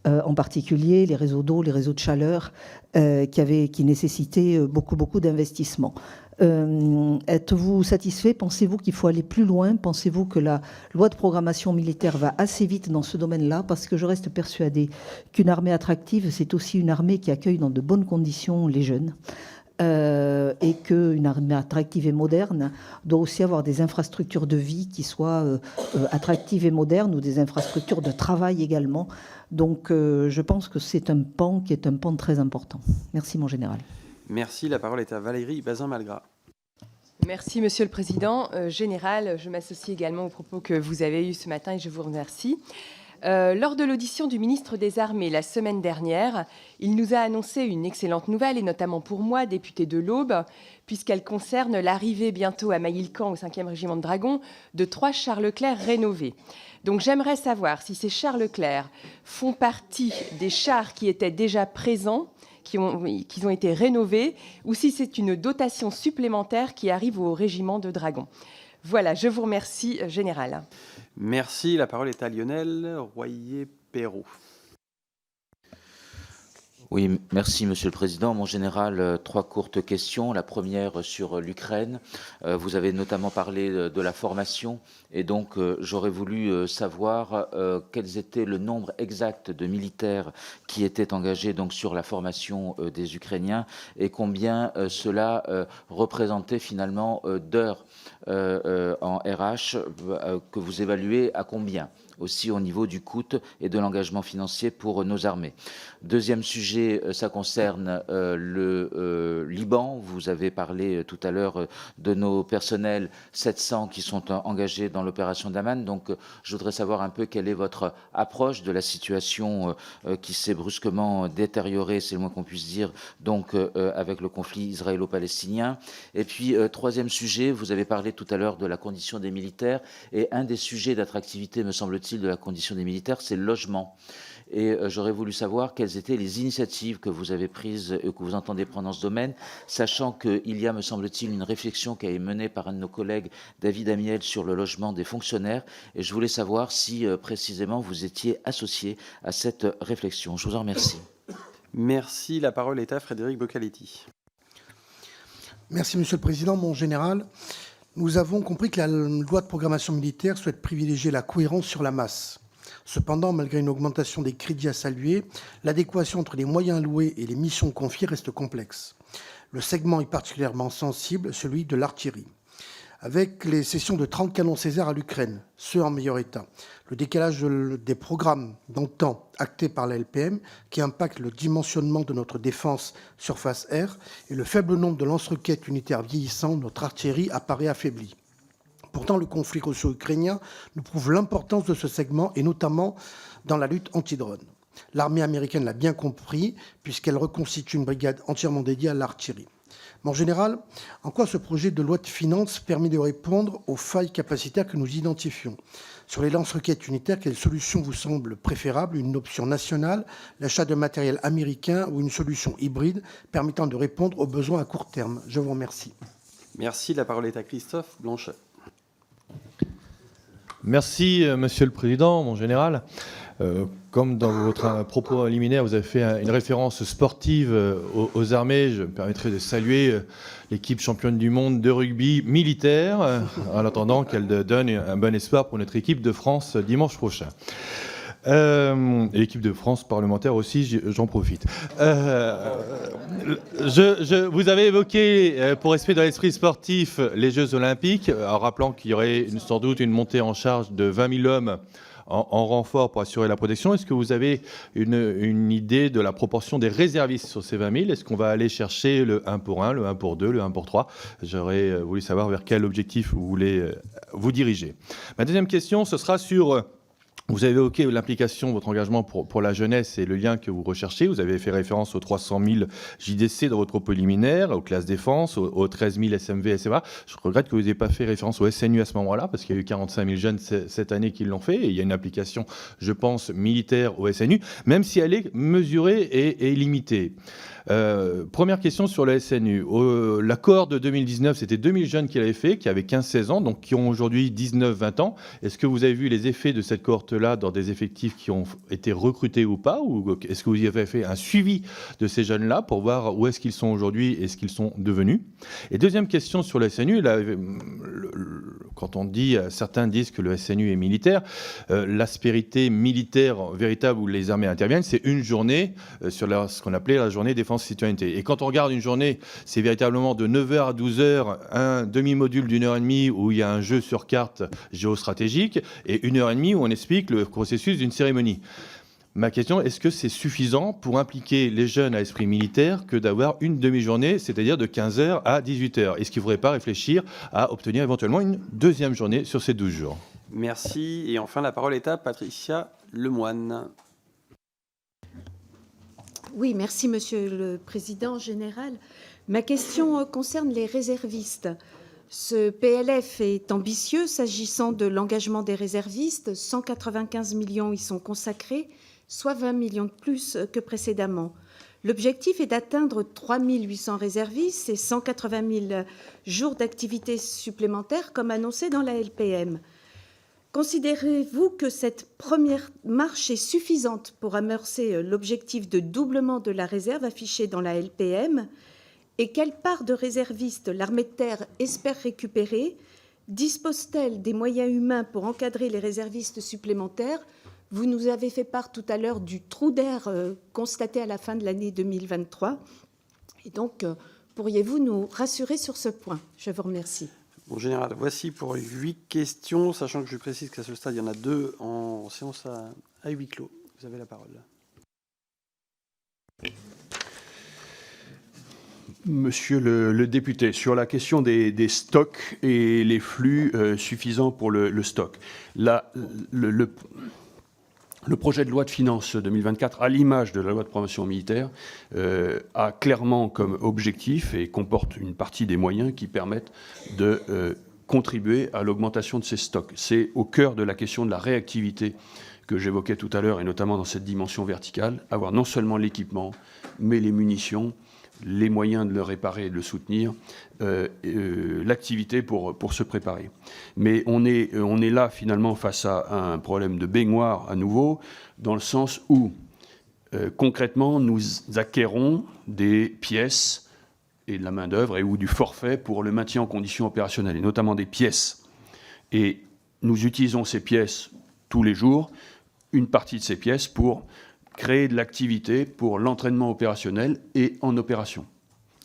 L: En particulier les réseaux d'eau, les réseaux de chaleur, qui nécessitaient beaucoup d'investissements. Êtes-vous satisfait? Pensez-vous qu'il faut aller plus loin? Pensez-vous que la loi de programmation militaire va assez vite dans ce domaine-là? Parce que je reste persuadée qu'une armée attractive, c'est aussi une armée qui accueille dans de bonnes conditions les jeunes. Et qu'une armée attractive et moderne doit aussi avoir des infrastructures de vie qui soient attractives et modernes, ou des infrastructures de travail également. Donc je pense que c'est un pan qui est un pan très important. Merci, mon général.
A: Merci. La parole est à Valérie Bazin-Malgras.
M: Merci, Monsieur le Président. Général, je m'associe également aux propos que vous avez eus ce matin et je vous remercie. Lors de l'audition du ministre des Armées la semaine dernière, il nous a annoncé une excellente nouvelle, et notamment pour moi, députée de l'Aube, puisqu'elle concerne l'arrivée bientôt à Mailly-le-Camp, au 5e régiment de Dragons, de 3 chars Leclerc rénovés. Donc j'aimerais savoir si ces chars Leclerc font partie des chars qui étaient déjà présents, qui ont été rénovés, ou si c'est une dotation supplémentaire qui arrive au régiment de Dragons. Voilà, je vous remercie, Général.
A: Merci. La parole est à Lionel Royer-Perrault.
N: Oui, merci Monsieur le Président. Mon général, 3 courtes questions. La première sur l'Ukraine. Vous avez notamment parlé de la formation et donc j'aurais voulu savoir quels étaient le nombre exact de militaires qui étaient engagés donc sur la formation des Ukrainiens et combien cela représentait finalement d'heures en RH que vous évaluez à combien aussi au niveau du coût et de l'engagement financier pour nos armées. Deuxième sujet, ça concerne le Liban. Vous avez parlé tout à l'heure de nos personnels 700 qui sont engagés dans l'opération Daman. Donc, je voudrais savoir un peu quelle est votre approche de la situation qui s'est brusquement détériorée, c'est le moins qu'on puisse dire, donc avec le conflit israélo-palestinien. Et puis, troisième sujet, vous avez parlé tout à l'heure de la condition des militaires. Et un des sujets d'attractivité, me semble-t-il, de la condition des militaires, c'est le logement. Et j'aurais voulu savoir quelles étaient les initiatives que vous avez prises et que vous entendez prendre dans ce domaine, sachant qu'il y a, me semble-t-il, une réflexion qui a été menée par un de nos collègues, David Amiel, sur le logement des fonctionnaires. Et je voulais savoir si, précisément, vous étiez associé à cette réflexion. Je vous en remercie.
A: Merci. La parole est à Frédéric Boccaletti.
O: Merci, Monsieur le Président. Mon général, nous avons compris que la loi de programmation militaire souhaite privilégier la cohérence sur la masse. Cependant, malgré une augmentation des crédits à saluer, l'adéquation entre les moyens alloués et les missions confiées reste complexe. Le segment est particulièrement sensible, celui de l'artillerie. avec les cessions de 30 canons César à l'Ukraine, ceux en meilleur état, le décalage des programmes dans le temps actés par la LPM qui impacte le dimensionnement de notre défense surface air et le faible nombre de lance-roquettes unitaires vieillissants, notre artillerie apparaît affaiblie. Pourtant, le conflit russo-ukrainien nous prouve l'importance de ce segment et notamment dans la lutte anti-drone. L'armée américaine l'a bien compris puisqu'elle reconstitue une brigade entièrement dédiée à l'artillerie. Mais en général, en quoi ce projet de loi de finances permet de répondre aux failles capacitaires que nous identifions? Sur les lance-roquettes unitaires, quelle solution vous semble préférable? Une option nationale, l'achat de matériel américain ou une solution hybride permettant de répondre aux besoins à court terme? Je vous remercie.
A: Merci. La parole est à Christophe Blanchet.
P: Merci, Monsieur le Président, mon général. Comme dans votre propos liminaire, vous avez fait une référence sportive aux armées, je me permettrai de saluer l'équipe championne du monde de rugby militaire, en attendant qu'elle donne un bon espoir pour notre équipe de France dimanche prochain. Et l'équipe de France parlementaire aussi, j'en profite. Vous avez évoqué, pour respect dans l'esprit sportif, les Jeux Olympiques, en rappelant qu'il y aurait sans doute une montée en charge de 20 000 hommes en renfort pour assurer la protection. Est-ce que vous avez une idée de la proportion des réservistes sur ces 20 000? Est-ce qu'on va aller chercher le 1 pour 1, le 1 pour 2, le 1 pour 3? J'aurais voulu savoir vers quel objectif vous voulez vous diriger. Ma deuxième question, ce sera sur... Vous avez évoqué l'implication, votre engagement pour la jeunesse et le lien que vous recherchez. Vous avez fait référence aux 300 000 JDC dans votre propos liminaire, aux classes défense, aux 13 000 SMV, SMA. Je regrette que vous n'ayez pas fait référence au SNU à ce moment-là, parce qu'il y a eu 45 000 jeunes cette année qui l'ont fait. Et il y a une application, je pense, militaire au SNU, même si elle est mesurée et limitée. Première question sur le SNU. L'accord de 2019, c'était 2000 jeunes qui l'avaient fait, qui avaient 15-16 ans, donc qui ont aujourd'hui 19-20 ans. Est-ce que vous avez vu les effets de cette cohorte-là dans des effectifs qui ont été recrutés ou pas? Ou est-ce que vous y avez fait un suivi de ces jeunes-là pour voir où est-ce qu'ils sont aujourd'hui et ce qu'ils sont devenus? Et deuxième question sur le SNU, là, quand on dit, certains disent que le SNU est militaire, l'aspérité militaire véritable où les armées interviennent, c'est une journée sur ce qu'on appelait la journée défense citoyenneté. Et quand on regarde une journée, c'est véritablement de 9h à 12h, un demi-module d'une heure et demie où il y a un jeu sur carte géostratégique et 1h30 où on explique le processus d'une cérémonie. Ma question, est-ce que c'est suffisant pour impliquer les jeunes à esprit militaire que d'avoir une demi-journée, c'est-à-dire de 15h à 18h? Est-ce qu'il ne faudrait pas réfléchir à obtenir éventuellement une deuxième journée sur ces 12 jours?
A: Merci. Et enfin, la parole est à Patricia Lemoine.
Q: Oui, merci Monsieur le Président général. Ma question concerne les réservistes. Ce PLF est ambitieux s'agissant de l'engagement des réservistes. 195 millions y sont consacrés, soit 20 millions de plus que précédemment. L'objectif est d'atteindre 3 800 réservistes et 180 000 jours d'activité supplémentaires comme annoncé dans la LPM. Considérez-vous que cette première marche est suffisante pour amorcer l'objectif de doublement de la réserve affiché dans la LPM? Et quelle part de réservistes l'armée de terre espère récupérer? Dispose-t-elle des moyens humains pour encadrer les réservistes supplémentaires? Vous nous avez fait part tout à l'heure du trou d'air constaté à la fin de l'année 2023. Et donc, pourriez-vous nous rassurer sur ce point? Je vous remercie.
A: Bon, général, voici pour 8 questions, sachant que je précise qu'à ce stade, il y en a 2 en séance à huis clos. Vous avez la parole.
B: Monsieur le député, sur la question des stocks et les flux suffisants pour le stock, le projet de loi de finances 2024, à l'image de la loi de programmation militaire, a clairement comme objectif et comporte une partie des moyens qui permettent de contribuer à l'augmentation de ces stocks. C'est au cœur de la question de la réactivité que j'évoquais tout à l'heure, et notamment dans cette dimension verticale, avoir non seulement l'équipement, mais les munitions, les moyens de le réparer et de le soutenir, l'activité pour se préparer. Mais on est là finalement face à un problème de baignoire à nouveau, dans le sens où concrètement nous acquérons des pièces et de la main-d'œuvre ou du forfait pour le maintien en condition opérationnelle, et notamment des pièces. Et nous utilisons ces pièces tous les jours, une partie de ces pièces pour créer de l'activité pour l'entraînement opérationnel et en opération.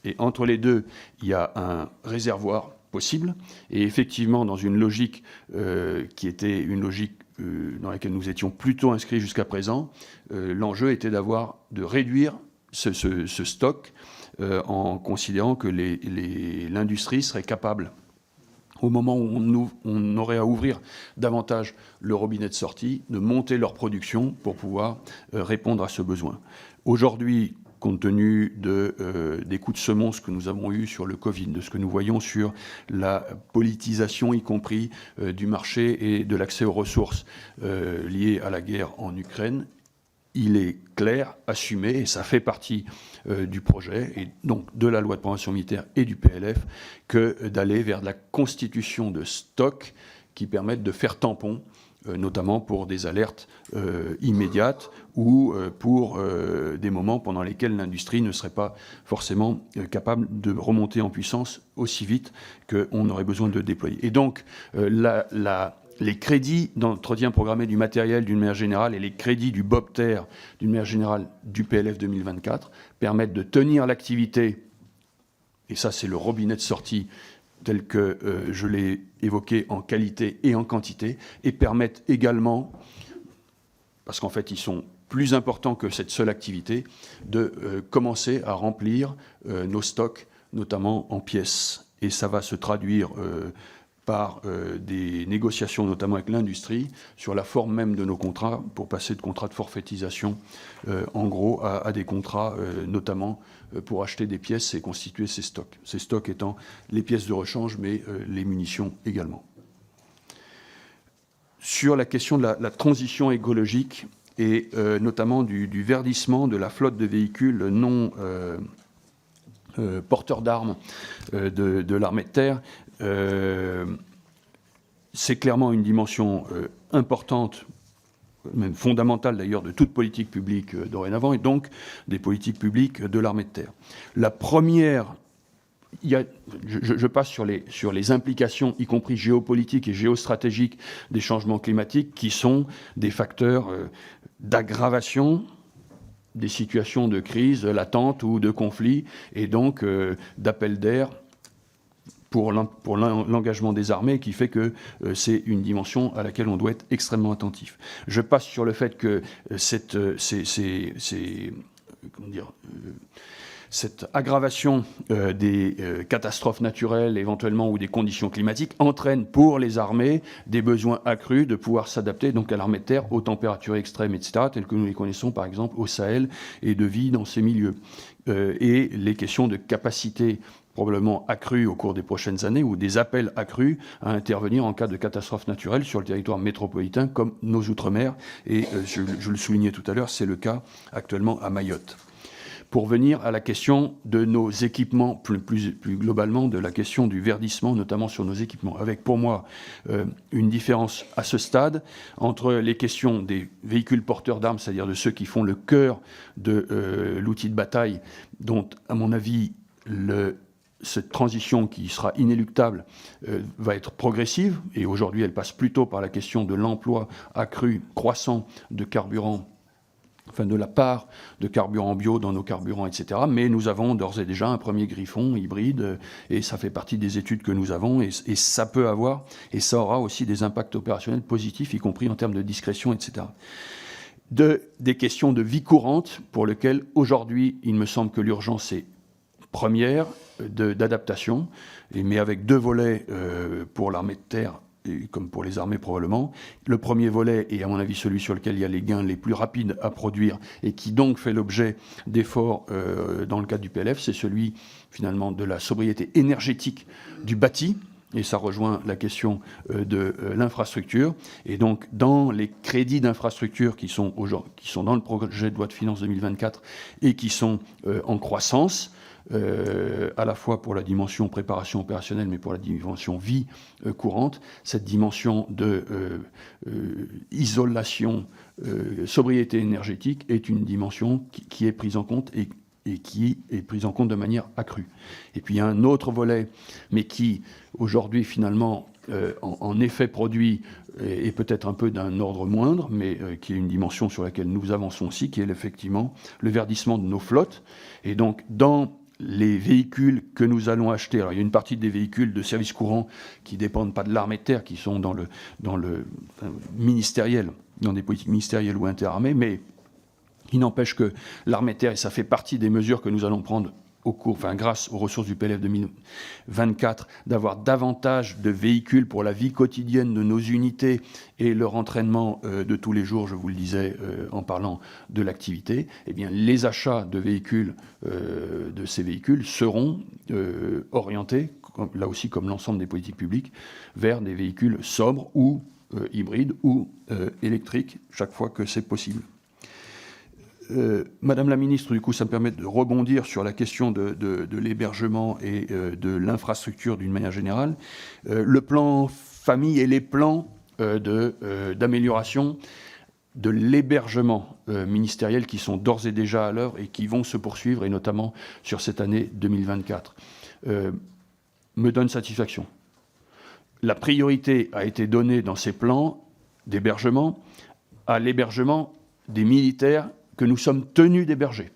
B: Et entre les deux, il y a un réservoir possible. Et effectivement, dans une logique qui était une logique dans laquelle nous étions plutôt inscrits jusqu'à présent, l'enjeu était de réduire ce stock en considérant que l'industrie serait capable, au moment où on aurait à ouvrir davantage le robinet de sortie, de monter leur production pour pouvoir répondre à ce besoin. Aujourd'hui, compte tenu des coups de semonce que nous avons eus sur le Covid, de ce que nous voyons sur la politisation, y compris du marché et de l'accès aux ressources liées à la guerre en Ukraine, il est clair, assumé, et ça fait partie du projet, et donc de la loi de programmation militaire et du PLF, que d'aller vers de la constitution de stocks qui permettent de faire tampon, notamment pour des alertes immédiates ou pour des moments pendant lesquels l'industrie ne serait pas forcément capable de remonter en puissance aussi vite qu'on aurait besoin de déployer. Et donc, les crédits d'entretien programmé du matériel d'une manière générale et les crédits du BOPTER d'une manière générale du PLF 2024 permettent de tenir l'activité, et ça c'est le robinet de sortie tel que je l'ai évoqué en qualité et en quantité, et permettent également, parce qu'en fait ils sont plus importants que cette seule activité, de commencer à remplir nos stocks, notamment en pièces. Et ça va se traduire par des négociations, notamment avec l'industrie, sur la forme même de nos contrats, pour passer de contrats de forfaitisation, en gros, à des contrats, notamment pour acheter des pièces et constituer ces stocks. Ces stocks étant les pièces de rechange, mais les munitions également. Sur la question de la transition écologique, et notamment du verdissement de la flotte de véhicules non porteurs d'armes de l'armée de terre, c'est clairement une dimension importante, même fondamentale d'ailleurs, de toute politique publique dorénavant, et donc des politiques publiques de l'armée de terre. La première, je passe sur les implications, y compris géopolitiques et géostratégiques, des changements climatiques, qui sont des facteurs d'aggravation des situations de crise latente ou de conflit, et donc d'appel d'air pour l'engagement des armées, qui fait que c'est une dimension à laquelle on doit être extrêmement attentif. Je passe sur le fait que cette aggravation des catastrophes naturelles éventuellement ou des conditions climatiques entraîne pour les armées des besoins accrus de pouvoir s'adapter donc à l'armée de terre aux températures extrêmes, etc., telles que nous les connaissons par exemple au Sahel, et de vie dans ces milieux. Et les questions de capacité probablement accrues au cours des prochaines années, ou des appels accrus à intervenir en cas de catastrophe naturelle sur le territoire métropolitain comme nos outre-mer. Et je le soulignais tout à l'heure, c'est le cas actuellement à Mayotte. Pour venir à la question de nos équipements, plus globalement de la question du verdissement, notamment sur nos équipements, avec pour moi une différence à ce stade entre les questions des véhicules porteurs d'armes, c'est-à-dire de ceux qui font le cœur de l'outil de bataille, dont, à mon avis, cette transition qui sera inéluctable va être progressive, et aujourd'hui elle passe plutôt par la question de l'emploi accru, croissant de carburant, enfin de la part de carburant bio dans nos carburants, etc. Mais nous avons d'ores et déjà un premier Griffon hybride, et ça fait partie des études que nous avons, et ça peut avoir, et ça aura aussi des impacts opérationnels positifs, y compris en termes de discrétion, etc. Des questions de vie courante, pour lesquelles aujourd'hui il me semble que l'urgence est première d'adaptation, mais avec deux volets pour l'armée de terre, comme pour les armées probablement. Le premier volet est à mon avis celui sur lequel il y a les gains les plus rapides à produire, et qui donc fait l'objet d'efforts dans le cadre du PLF, c'est celui finalement de la sobriété énergétique du bâti, et ça rejoint la question de l'infrastructure. Et donc dans les crédits d'infrastructure qui sont dans le projet de loi de finances 2024 et qui sont en croissance, à la fois pour la dimension préparation opérationnelle, mais pour la dimension vie courante, cette dimension de isolation, sobriété énergétique est une dimension qui est prise en compte et qui est prise en compte de manière accrue. Et puis il y a un autre volet, mais qui aujourd'hui finalement en effet produit est peut-être un peu d'un ordre moindre, mais qui est une dimension sur laquelle nous avançons aussi, qui est effectivement le verdissement de nos flottes. Et donc dans les véhicules que nous allons acheter. Alors, il y a une partie des véhicules de service courant qui ne dépendent pas de l'armée de terre, qui sont dans le ministériel, dans des politiques ministérielles ou interarmées, mais il n'empêche que l'armée de terre, et ça fait partie des mesures que nous allons prendre grâce aux ressources du PLF 2024, d'avoir davantage de véhicules pour la vie quotidienne de nos unités et leur entraînement de tous les jours, je vous le disais en parlant de l'activité, eh bien, les achats de véhicules, de ces véhicules, seront orientés, là aussi comme l'ensemble des politiques publiques, vers des véhicules sobres ou hybrides ou électriques, chaque fois que c'est possible. Madame la ministre, du coup, ça me permet de rebondir sur la question de l'hébergement et de l'infrastructure d'une manière générale. Le plan famille et les plans d'amélioration de l'hébergement ministériel qui sont d'ores et déjà à l'œuvre et qui vont se poursuivre, et notamment sur cette année 2024, me donnent satisfaction. La priorité a été donnée dans ces plans d'hébergement à l'hébergement des militaires que nous sommes tenus d'héberger.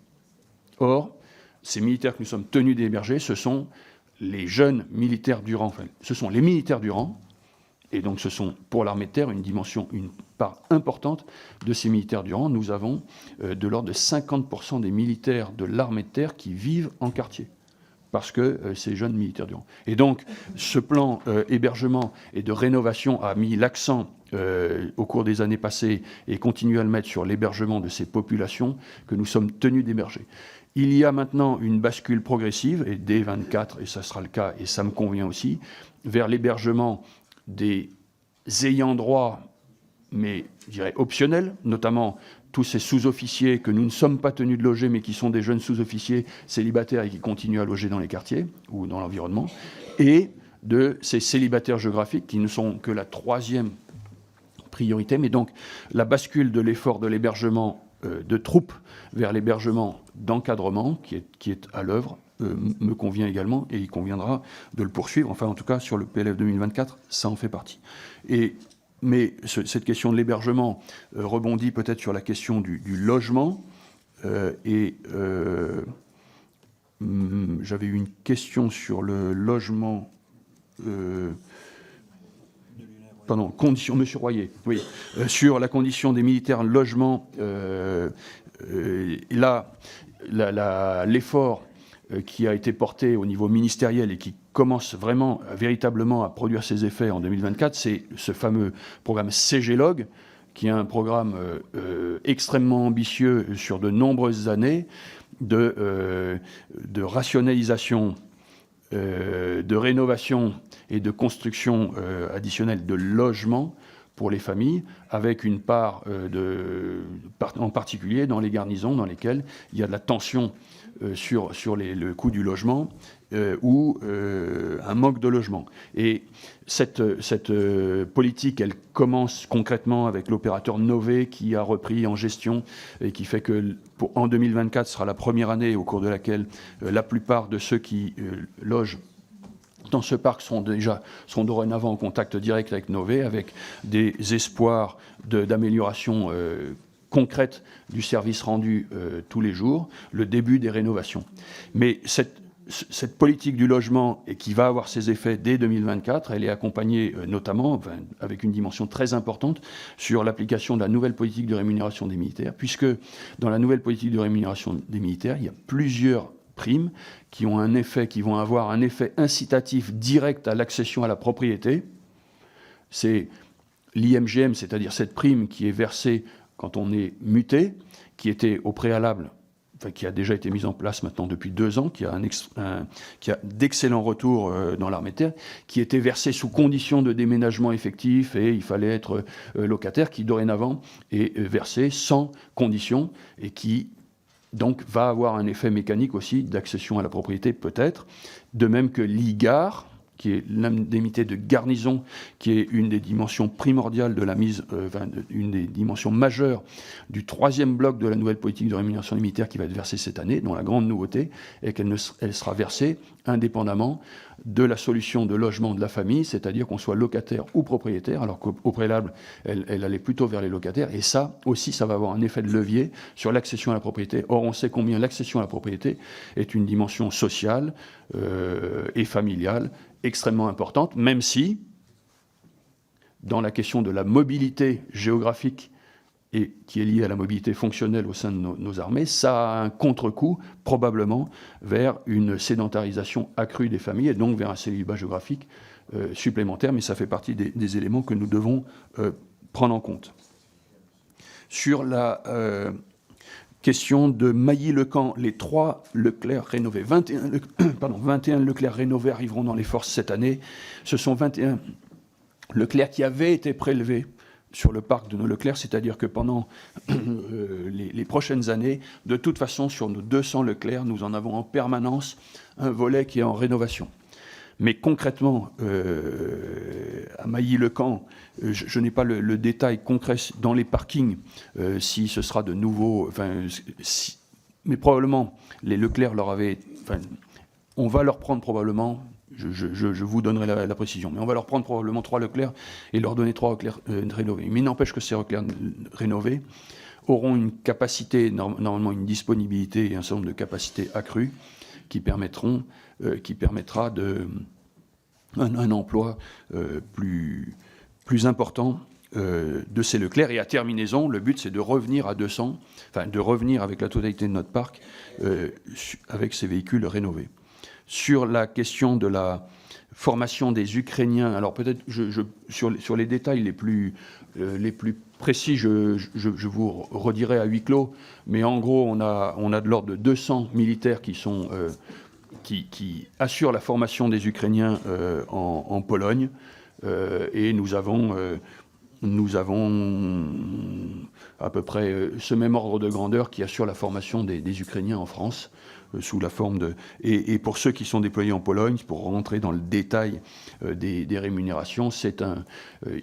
B: Or, ces militaires que nous sommes tenus d'héberger, ce sont les jeunes militaires du rang, enfin, ce sont les militaires du rang, et donc ce sont pour l'armée de terre une part importante de ces militaires du rang. Nous avons de l'ordre de 50% des militaires de l'armée de terre qui vivent en quartier, parce que ces jeunes militaires du rang. Et donc, ce plan hébergement et de rénovation a mis l'accent au cours des années passées et continue à le mettre sur l'hébergement de ces populations que nous sommes tenus d'héberger. Il y a maintenant une bascule progressive, et dès 24, et ça sera le cas, et ça me convient aussi, vers l'hébergement des ayants droit, mais je dirais optionnels, notamment tous ces sous-officiers que nous ne sommes pas tenus de loger, mais qui sont des jeunes sous-officiers célibataires et qui continuent à loger dans les quartiers ou dans l'environnement, et de ces célibataires géographiques qui ne sont que la troisième priorité. Mais donc, la bascule de l'effort de l'hébergement de troupes vers l'hébergement d'encadrement qui est à l'œuvre me convient également, et il conviendra de le poursuivre. Enfin, en tout cas, sur le PLF 2024, ça en fait partie. Mais cette question de l'hébergement rebondit peut-être sur la question du logement. J'avais eu une question sur le logement. Condition, Monsieur Royer, oui, sur la condition des militaires logement. L'effort qui a été porté au niveau ministériel et qui commence vraiment, véritablement à produire ses effets en 2024, c'est ce fameux programme CGLOG, qui est un programme extrêmement ambitieux sur de nombreuses années de rationalisation, de rénovation et de construction additionnelle de logements pour les familles, avec une part en particulier dans les garnisons dans lesquelles il y a de la tension sur le coût du logement ou un manque de logement. Et cette politique, elle commence concrètement avec l'opérateur Nové qui a repris en gestion et qui fait que en 2024 sera la première année au cours de laquelle la plupart de ceux qui logent dans ce parc seront dorénavant en contact direct avec Nové, avec des espoirs d'amélioration concrète du service rendu tous les jours, le début des rénovations. Mais cette politique du logement, et qui va avoir ses effets dès 2024, elle est accompagnée notamment, avec une dimension très importante, sur l'application de la nouvelle politique de rémunération des militaires, puisque dans la nouvelle politique de rémunération des militaires, il y a plusieurs primes qui vont avoir un effet incitatif direct à l'accession à la propriété. C'est l'IMGM, c'est-à-dire cette prime qui est versée quand on est muté, qui était au préalable, qui a déjà été mise en place maintenant depuis 2 ans, qui a d'excellents retours dans l'armée de terre, qui était versée sous condition de déménagement effectif et il fallait être locataire, qui dorénavant est versée sans condition et qui donc va avoir un effet mécanique aussi d'accession à la propriété peut-être, de même que l'IGAR, qui est l'indemnité de garnison, qui est une des dimensions primordiales de la mise, une des dimensions majeures du 3e bloc de la nouvelle politique de rémunération des militaires qui va être versée cette année, dont la grande nouveauté est qu'elle sera versée indépendamment de la solution de logement de la famille, c'est-à-dire qu'on soit locataire ou propriétaire, alors qu'au préalable, elle allait plutôt vers les locataires. Et ça aussi, ça va avoir un effet de levier sur l'accession à la propriété. Or, on sait combien l'accession à la propriété est une dimension sociale et familiale extrêmement importante, même si, dans la question de la mobilité géographique et qui est liée à la mobilité fonctionnelle au sein de nos armées, ça a un contre-coup probablement vers une sédentarisation accrue des familles et donc vers un célibat géographique supplémentaire, mais ça fait partie des éléments que nous devons prendre en compte. Sur la question de Mailly-le-Camp, les 3 Leclerc rénovés, 21 Leclerc rénovés arriveront dans les forces cette année. Ce sont 21 Leclerc qui avaient été prélevés sur le parc de nos Leclerc, c'est-à-dire que pendant les prochaines années, de toute façon, sur nos 200 Leclerc, nous en avons en permanence un volet qui est en rénovation. Mais concrètement, à Mailly-le-Camp, je n'ai pas le détail concret dans les parkings, si ce sera de nouveau... mais probablement, les Leclerc leur avaient... on va leur prendre probablement... Je vous donnerai la précision. Mais on va leur prendre probablement 3 Leclerc et leur donner 3 Leclerc rénovés. Mais il n'empêche que ces Leclerc rénovés auront une capacité, normalement une disponibilité et un certain nombre de capacités accrues qui permettra un emploi plus important de ces Leclerc. Et à terminaison, le but, c'est de revenir à 200, de revenir avec la totalité de notre parc avec ces véhicules rénovés. Sur la question de la formation des Ukrainiens, alors peut-être sur les détails les plus précis, je vous redirai à huis clos, mais en gros, on a de l'ordre de 200 militaires qui assurent la formation des Ukrainiens en Pologne, et nous avons à peu près ce même ordre de grandeur qui assure la formation des Ukrainiens en France, sous la forme de... Et pour ceux qui sont déployés en Pologne, pour rentrer dans le détail des rémunérations,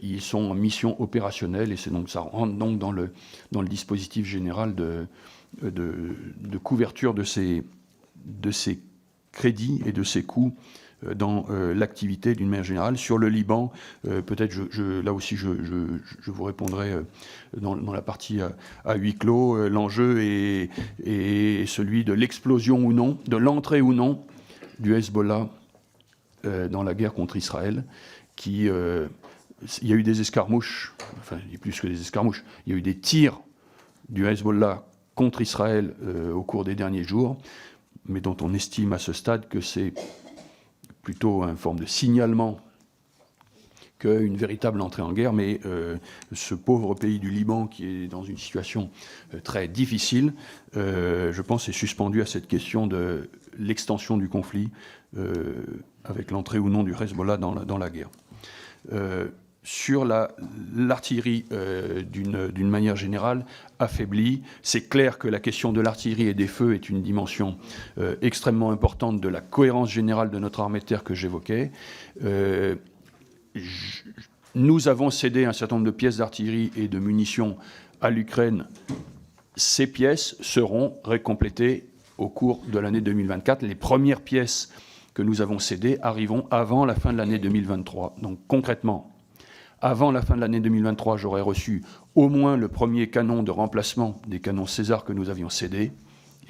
B: ils sont en mission opérationnelle et ça rentre donc dans le dispositif général de couverture de ces crédits et de ces coûts dans l'activité d'une manière générale. Sur le Liban, peut-être là aussi je vous répondrai dans la partie à huis clos. L'enjeu est celui de l'explosion ou non, de l'entrée ou non du Hezbollah dans la guerre contre Israël, il y a eu des escarmouches, enfin il y a plus que des escarmouches, il y a eu des tirs du Hezbollah contre Israël au cours des derniers jours, mais dont on estime à ce stade que c'est plutôt une forme de signalement qu'une véritable entrée en guerre, mais ce pauvre pays du Liban, qui est dans une situation très difficile, je pense, est suspendu à cette question de l'extension du conflit avec l'entrée ou non du Hezbollah dans la guerre. Sur l'artillerie, d'une manière générale, affaiblie, c'est clair que la question de l'artillerie et des feux est une dimension extrêmement importante de la cohérence générale de notre armée de terre que j'évoquais. Nous avons cédé un certain nombre de pièces d'artillerie et de munitions à l'Ukraine. Ces pièces seront récomplétées au cours de l'année 2024. Les premières pièces que nous avons cédées arriveront avant la fin de l'année 2023. Donc concrètement, avant la fin de l'année 2023, j'aurai reçu au moins le premier canon de remplacement des canons César que nous avions cédés.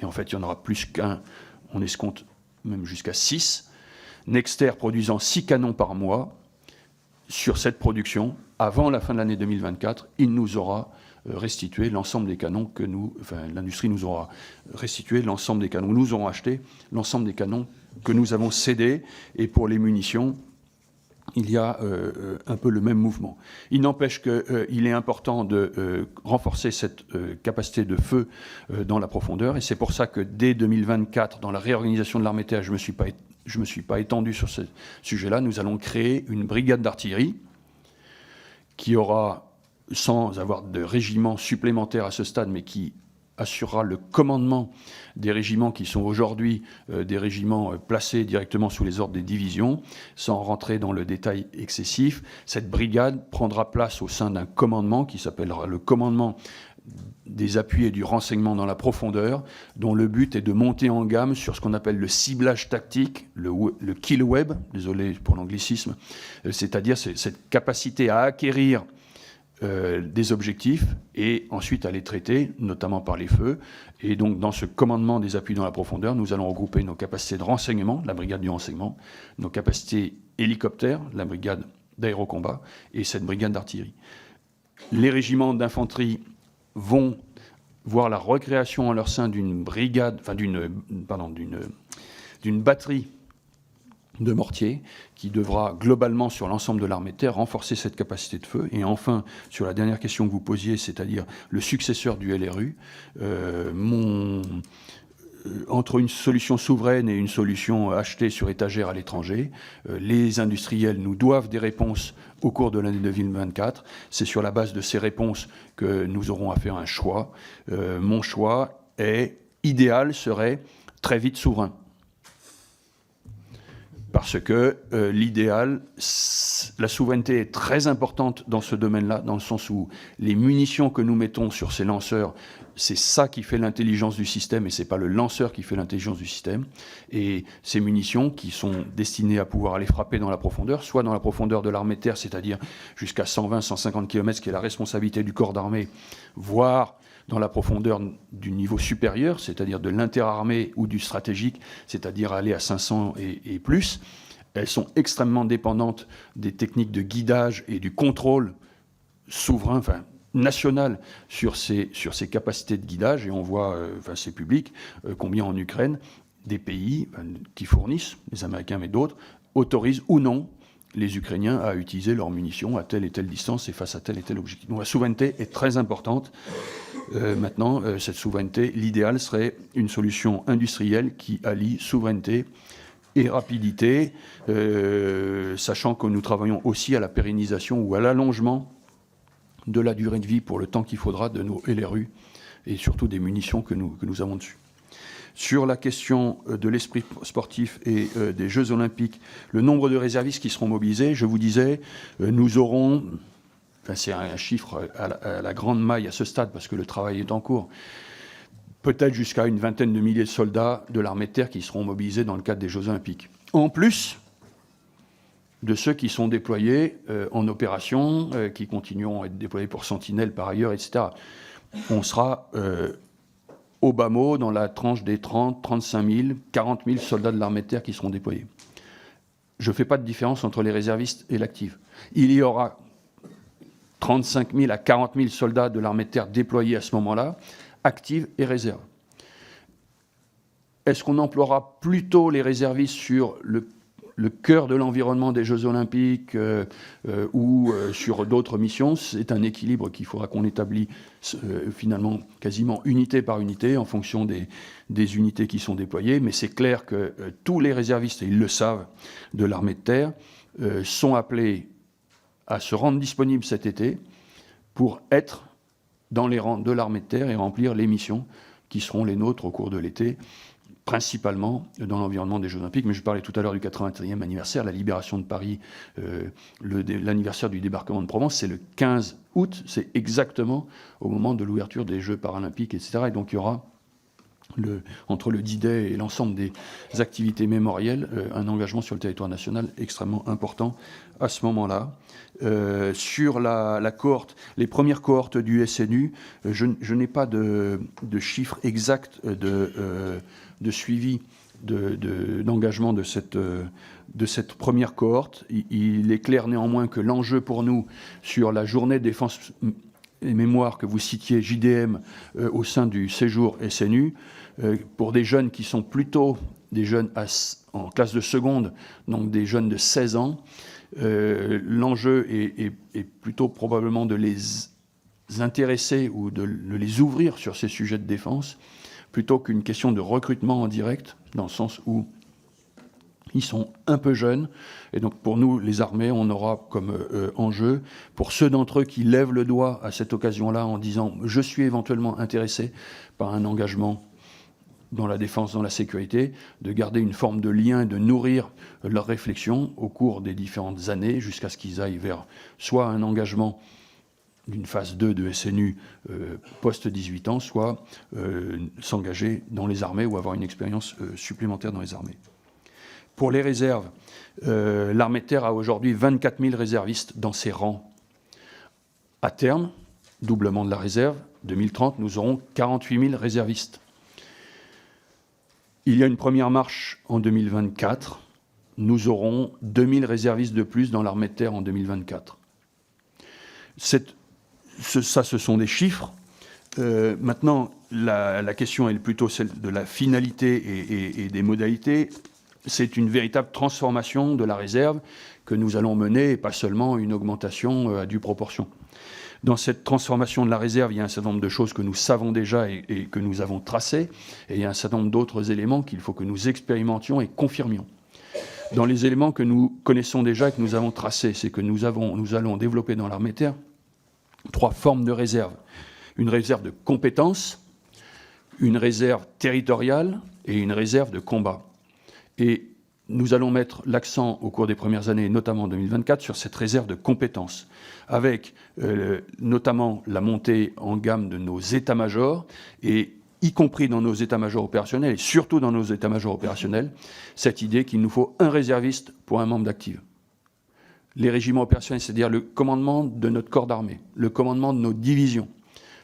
B: Et en fait, il y en aura plus qu'un. On escompte même jusqu'à 6. Nexter produisant 6 canons par mois. Sur cette production, avant la fin de l'année 2024, il nous aura restitué l'ensemble des canons l'industrie nous aura restitué l'ensemble des canons. Nous aurons acheté l'ensemble des canons que nous avons cédés. Et pour les munitions, il y a un peu le même mouvement. Il n'empêche qu'il est important de renforcer cette capacité de feu dans la profondeur, et c'est pour ça que dès 2024, dans la réorganisation de l'armée de terre, je ne me suis pas étendu sur ce sujet-là, nous allons créer une brigade d'artillerie qui aura, sans avoir de régiment supplémentaire à ce stade, mais qui assurera le commandement des régiments qui sont aujourd'hui des régiments placés directement sous les ordres des divisions, sans rentrer dans le détail excessif. Cette brigade prendra place au sein d'un commandement qui s'appellera le commandement des appuis et du renseignement dans la profondeur, dont le but est de monter en gamme sur ce qu'on appelle le ciblage tactique, le kill web, désolé pour l'anglicisme, c'est-à-dire cette capacité à acquérir des objectifs et ensuite à les traiter, notamment par les feux. Et donc, dans ce commandement des appuis dans la profondeur, nous allons regrouper nos capacités de renseignement, la brigade du renseignement, nos capacités hélicoptères, la brigade d'aérocombat et cette brigade d'artillerie. Les régiments d'infanterie vont voir la recréation en leur sein d'une brigade, enfin d'une batterie de mortiers qui devra globalement sur l'ensemble de l'armée de terre renforcer cette capacité de feu. Et enfin, sur la dernière question que vous posiez, c'est-à-dire le successeur du LRU, entre une solution souveraine et une solution achetée sur étagère à l'étranger, les industriels nous doivent des réponses au cours de l'année 2024. C'est sur la base de ces réponses que nous aurons à faire un choix. Mon choix idéal serait très vite souverain. Parce que l'idéal, la souveraineté est très importante dans ce domaine-là, dans le sens où les munitions que nous mettons sur ces lanceurs, c'est ça qui fait l'intelligence du système et ce n'est pas le lanceur qui fait l'intelligence du système. Et ces munitions qui sont destinées à pouvoir aller frapper dans la profondeur, soit dans la profondeur de l'armée de terre, c'est-à-dire jusqu'à 120-150 km, ce qui est la responsabilité du corps d'armée, voire dans la profondeur du niveau supérieur, c'est-à-dire de l'interarmée ou du stratégique, c'est-à-dire aller à 500 et plus, elles sont extrêmement dépendantes des techniques de guidage et du contrôle souverain, enfin national, sur ces capacités de guidage. Et on voit, c'est public, combien en Ukraine, des pays qui fournissent, les Américains mais d'autres, autorisent ou non les Ukrainiens à utiliser leurs munitions à telle et telle distance et face à tel et tel objectif. Donc la souveraineté est très importante. Maintenant, cette souveraineté, l'idéal serait une solution industrielle qui allie souveraineté et rapidité, sachant que nous travaillons aussi à la pérennisation ou à l'allongement de la durée de vie pour le temps qu'il faudra de nos LRU et surtout des munitions que nous avons dessus. Sur la question de l'esprit sportif et des Jeux Olympiques, le nombre de réservistes qui seront mobilisés, je vous disais, nous aurons, c'est un chiffre à la grande maille à ce stade parce que le travail est en cours, peut-être jusqu'à une vingtaine de milliers de soldats de l'armée de terre qui seront mobilisés dans le cadre des Jeux Olympiques. En plus de ceux qui sont déployés en opération, qui continueront à être déployés pour Sentinelle par ailleurs, etc. On sera au bas mot dans la tranche des 30, 35 000, 40 000 soldats de l'armée de terre qui seront déployés. Je ne fais pas de différence entre les réservistes et l'actif. Il y aura 35 000 à 40 000 soldats de l'armée de terre déployés à ce moment-là, actifs et réserves. Est-ce qu'on emploiera plutôt les réservistes sur le cœur de l'environnement des Jeux Olympiques ou sur d'autres missions? C'est un équilibre qu'il faudra qu'on établisse finalement quasiment unité par unité en fonction des unités qui sont déployées. Mais c'est clair que tous les réservistes, et ils le savent, de l'armée de terre sont appelés à se rendre disponibles cet été pour être dans les rangs de l'armée de terre et remplir les missions qui seront les nôtres au cours de l'été, principalement dans l'environnement des Jeux Olympiques. Mais je parlais tout à l'heure du 81e anniversaire, la libération de Paris, l'anniversaire du débarquement de Provence, c'est le 15 août, c'est exactement au moment de l'ouverture des Jeux paralympiques, etc. Et donc il y aura, entre le D-Day et l'ensemble des activités mémorielles, un engagement sur le territoire national extrêmement important à ce moment-là. Sur la cohorte, les premières cohortes du SNU, je n'ai pas de chiffre exact de suivi d'engagement de cette première cohorte. Il est clair néanmoins que l'enjeu pour nous sur la journée de défense et mémoire que vous citiez, JDM, au sein du séjour SNU, pour des jeunes qui sont plutôt des jeunes en classe de seconde, donc des jeunes de 16 ans, l'enjeu est plutôt probablement de les intéresser ou de les ouvrir sur ces sujets de défense, plutôt qu'une question de recrutement en direct, dans le sens où ils sont un peu jeunes. Et donc pour nous, les armées, on aura comme enjeu, pour ceux d'entre eux qui lèvent le doigt à cette occasion-là en disant « je suis éventuellement intéressé par un engagement dans la défense, dans la sécurité », de garder une forme de lien et de nourrir leur réflexion au cours des différentes années jusqu'à ce qu'ils aillent vers soit un engagement d'une phase 2 de SNU post-18 ans, soit s'engager dans les armées ou avoir une expérience supplémentaire dans les armées. Pour les réserves, l'armée de terre a aujourd'hui 24 000 réservistes dans ses rangs. À terme, doublement de la réserve, 2030, nous aurons 48 000 réservistes. Il y a une première marche en 2024. Nous aurons 2 000 réservistes de plus dans l'armée de terre en 2024. Ce sont des chiffres. Maintenant, la question est plutôt celle de la finalité et des modalités. C'est une véritable transformation de la réserve que nous allons mener, et pas seulement une augmentation à due proportion. Dans cette transformation de la réserve, il y a un certain nombre de choses que nous savons déjà et que nous avons tracées, et il y a un certain nombre d'autres éléments qu'il faut que nous expérimentions et confirmions. Dans les éléments que nous connaissons déjà et que nous avons tracés, c'est que nous allons développer dans l'armée de terre 3 formes de réserve. Une réserve de compétences, une réserve territoriale et une réserve de combat. Et nous allons mettre l'accent au cours des premières années, notamment en 2024, sur cette réserve de compétences, avec notamment la montée en gamme de nos états-majors, et y compris dans nos états-majors opérationnels, et surtout dans nos états-majors opérationnels, cette idée qu'il nous faut un réserviste pour un membre d'active. Les régiments opérationnels, c'est-à-dire le commandement de notre corps d'armée, le commandement de nos divisions,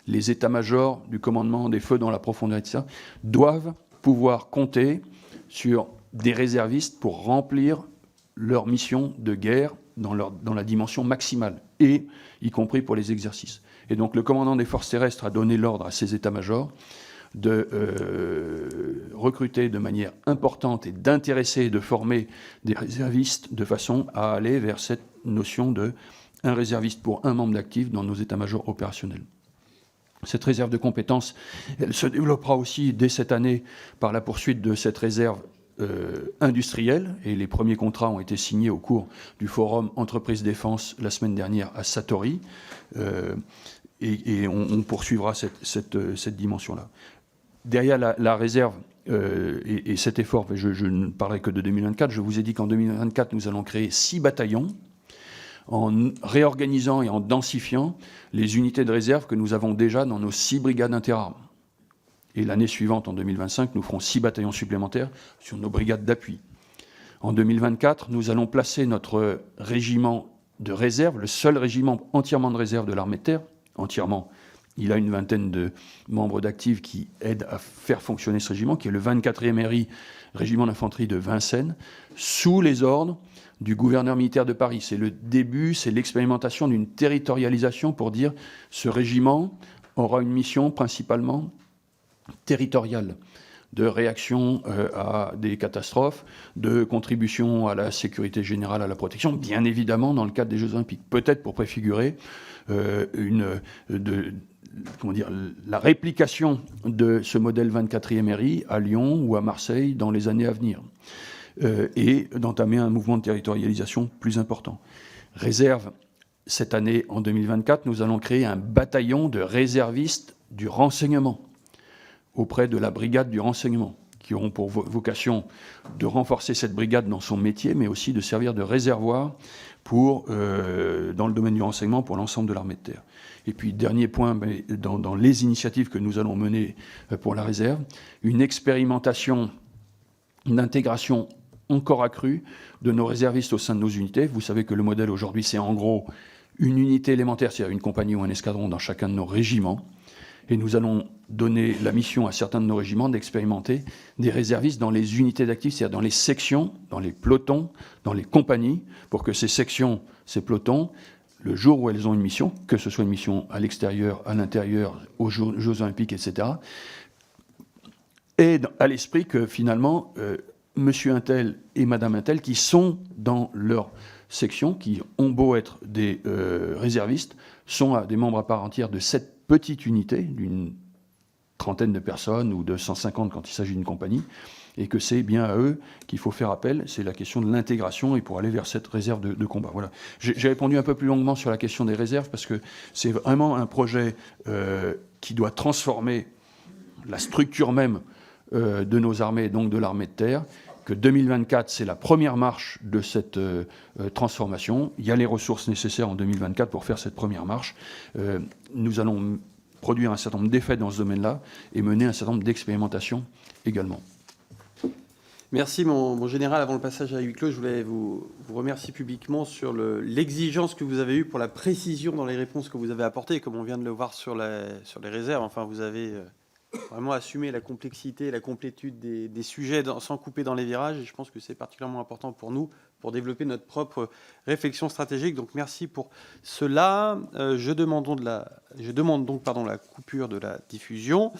B: les états-majors du commandement des feux dans la profondeur, etc., doivent pouvoir compter sur des réservistes pour remplir leur mission de guerre dans la dimension maximale, et y compris pour les exercices. Et donc le commandant des forces terrestres a donné l'ordre à ses états-majors de recruter de manière importante et d'intéresser et de former des réservistes de façon à aller vers cette notion de un réserviste pour un membre d'actif dans nos états-majors opérationnels. Cette réserve de compétences, elle se développera aussi dès cette année par la poursuite de cette réserve industrielle, et les premiers contrats ont été signés au cours du forum Entreprise Défense la semaine dernière à Satori, et on poursuivra cette dimension-là. Derrière la réserve et cet effort, je ne parlerai que de 2024, je vous ai dit qu'en 2024, nous allons créer 6 bataillons, en réorganisant et en densifiant les unités de réserve que nous avons déjà dans nos 6 brigades interarmes. Et l'année suivante, en 2025, nous ferons 6 bataillons supplémentaires sur nos brigades d'appui. En 2024, nous allons placer notre régiment de réserve, le seul régiment entièrement de réserve de l'armée de terre, entièrement. Il a une vingtaine de membres d'actifs qui aident à faire fonctionner ce régiment, qui est le 24e RI, régiment d'infanterie de Vincennes, sous les ordres du gouverneur militaire de Paris. C'est le début, c'est l'expérimentation d'une territorialisation pour dire ce régiment aura une mission principalement territoriale, de réaction à des catastrophes, de contribution à la sécurité générale, à la protection, bien évidemment dans le cadre des Jeux Olympiques. Peut-être pour préfigurer la réplication de ce modèle 24e RI à Lyon ou à Marseille dans les années à venir, et d'entamer un mouvement de territorialisation plus important. Réserve, cette année, en 2024, nous allons créer un bataillon de réservistes du renseignement auprès de la brigade du renseignement, qui auront pour vocation de renforcer cette brigade dans son métier, mais aussi de servir de réservoir dans le domaine du renseignement pour l'ensemble de l'armée de terre. Et puis, dernier point, dans les initiatives que nous allons mener pour la réserve, une expérimentation d'intégration encore accrue de nos réservistes au sein de nos unités. Vous savez que le modèle aujourd'hui, c'est en gros une unité élémentaire, c'est-à-dire une compagnie ou un escadron dans chacun de nos régiments. Et nous allons donner la mission à certains de nos régiments d'expérimenter des réservistes dans les unités d'actifs, c'est-à-dire dans les sections, dans les pelotons, dans les compagnies, pour que ces sections, ces pelotons, le jour où elles ont une mission, que ce soit une mission à l'extérieur, à l'intérieur, aux Jeux Olympiques, etc., aient à l'esprit que finalement, monsieur un tel et madame un tel, qui sont dans leur section, qui ont beau être des réservistes, sont des membres à part entière de cette petite unité d'une trentaine de personnes ou de 150 quand il s'agit d'une compagnie, et que c'est bien à eux qu'il faut faire appel. C'est la question de l'intégration et pour aller vers cette réserve de combat. Voilà. J'ai répondu un peu plus longuement sur la question des réserves parce que c'est vraiment un projet qui doit transformer la structure même de nos armées, donc de l'armée de terre, que 2024, c'est la première marche de cette transformation. Il y a les ressources nécessaires en 2024 pour faire cette première marche. Nous allons produire un certain nombre d'effets dans ce domaine-là et mener un certain nombre d'expérimentations également.
A: Merci, mon général. Avant le passage à huis clos, je voulais vous remercier publiquement sur l'exigence que vous avez eue pour la précision dans les réponses que vous avez apportées. Comme on vient de le voir sur les réserves, enfin, vous avez vraiment assumé la complexité et la complétude des sujets sans couper dans les virages. Et je pense que c'est particulièrement important pour nous, pour développer notre propre réflexion stratégique. Donc, merci pour cela. Je demande donc la coupure de la diffusion.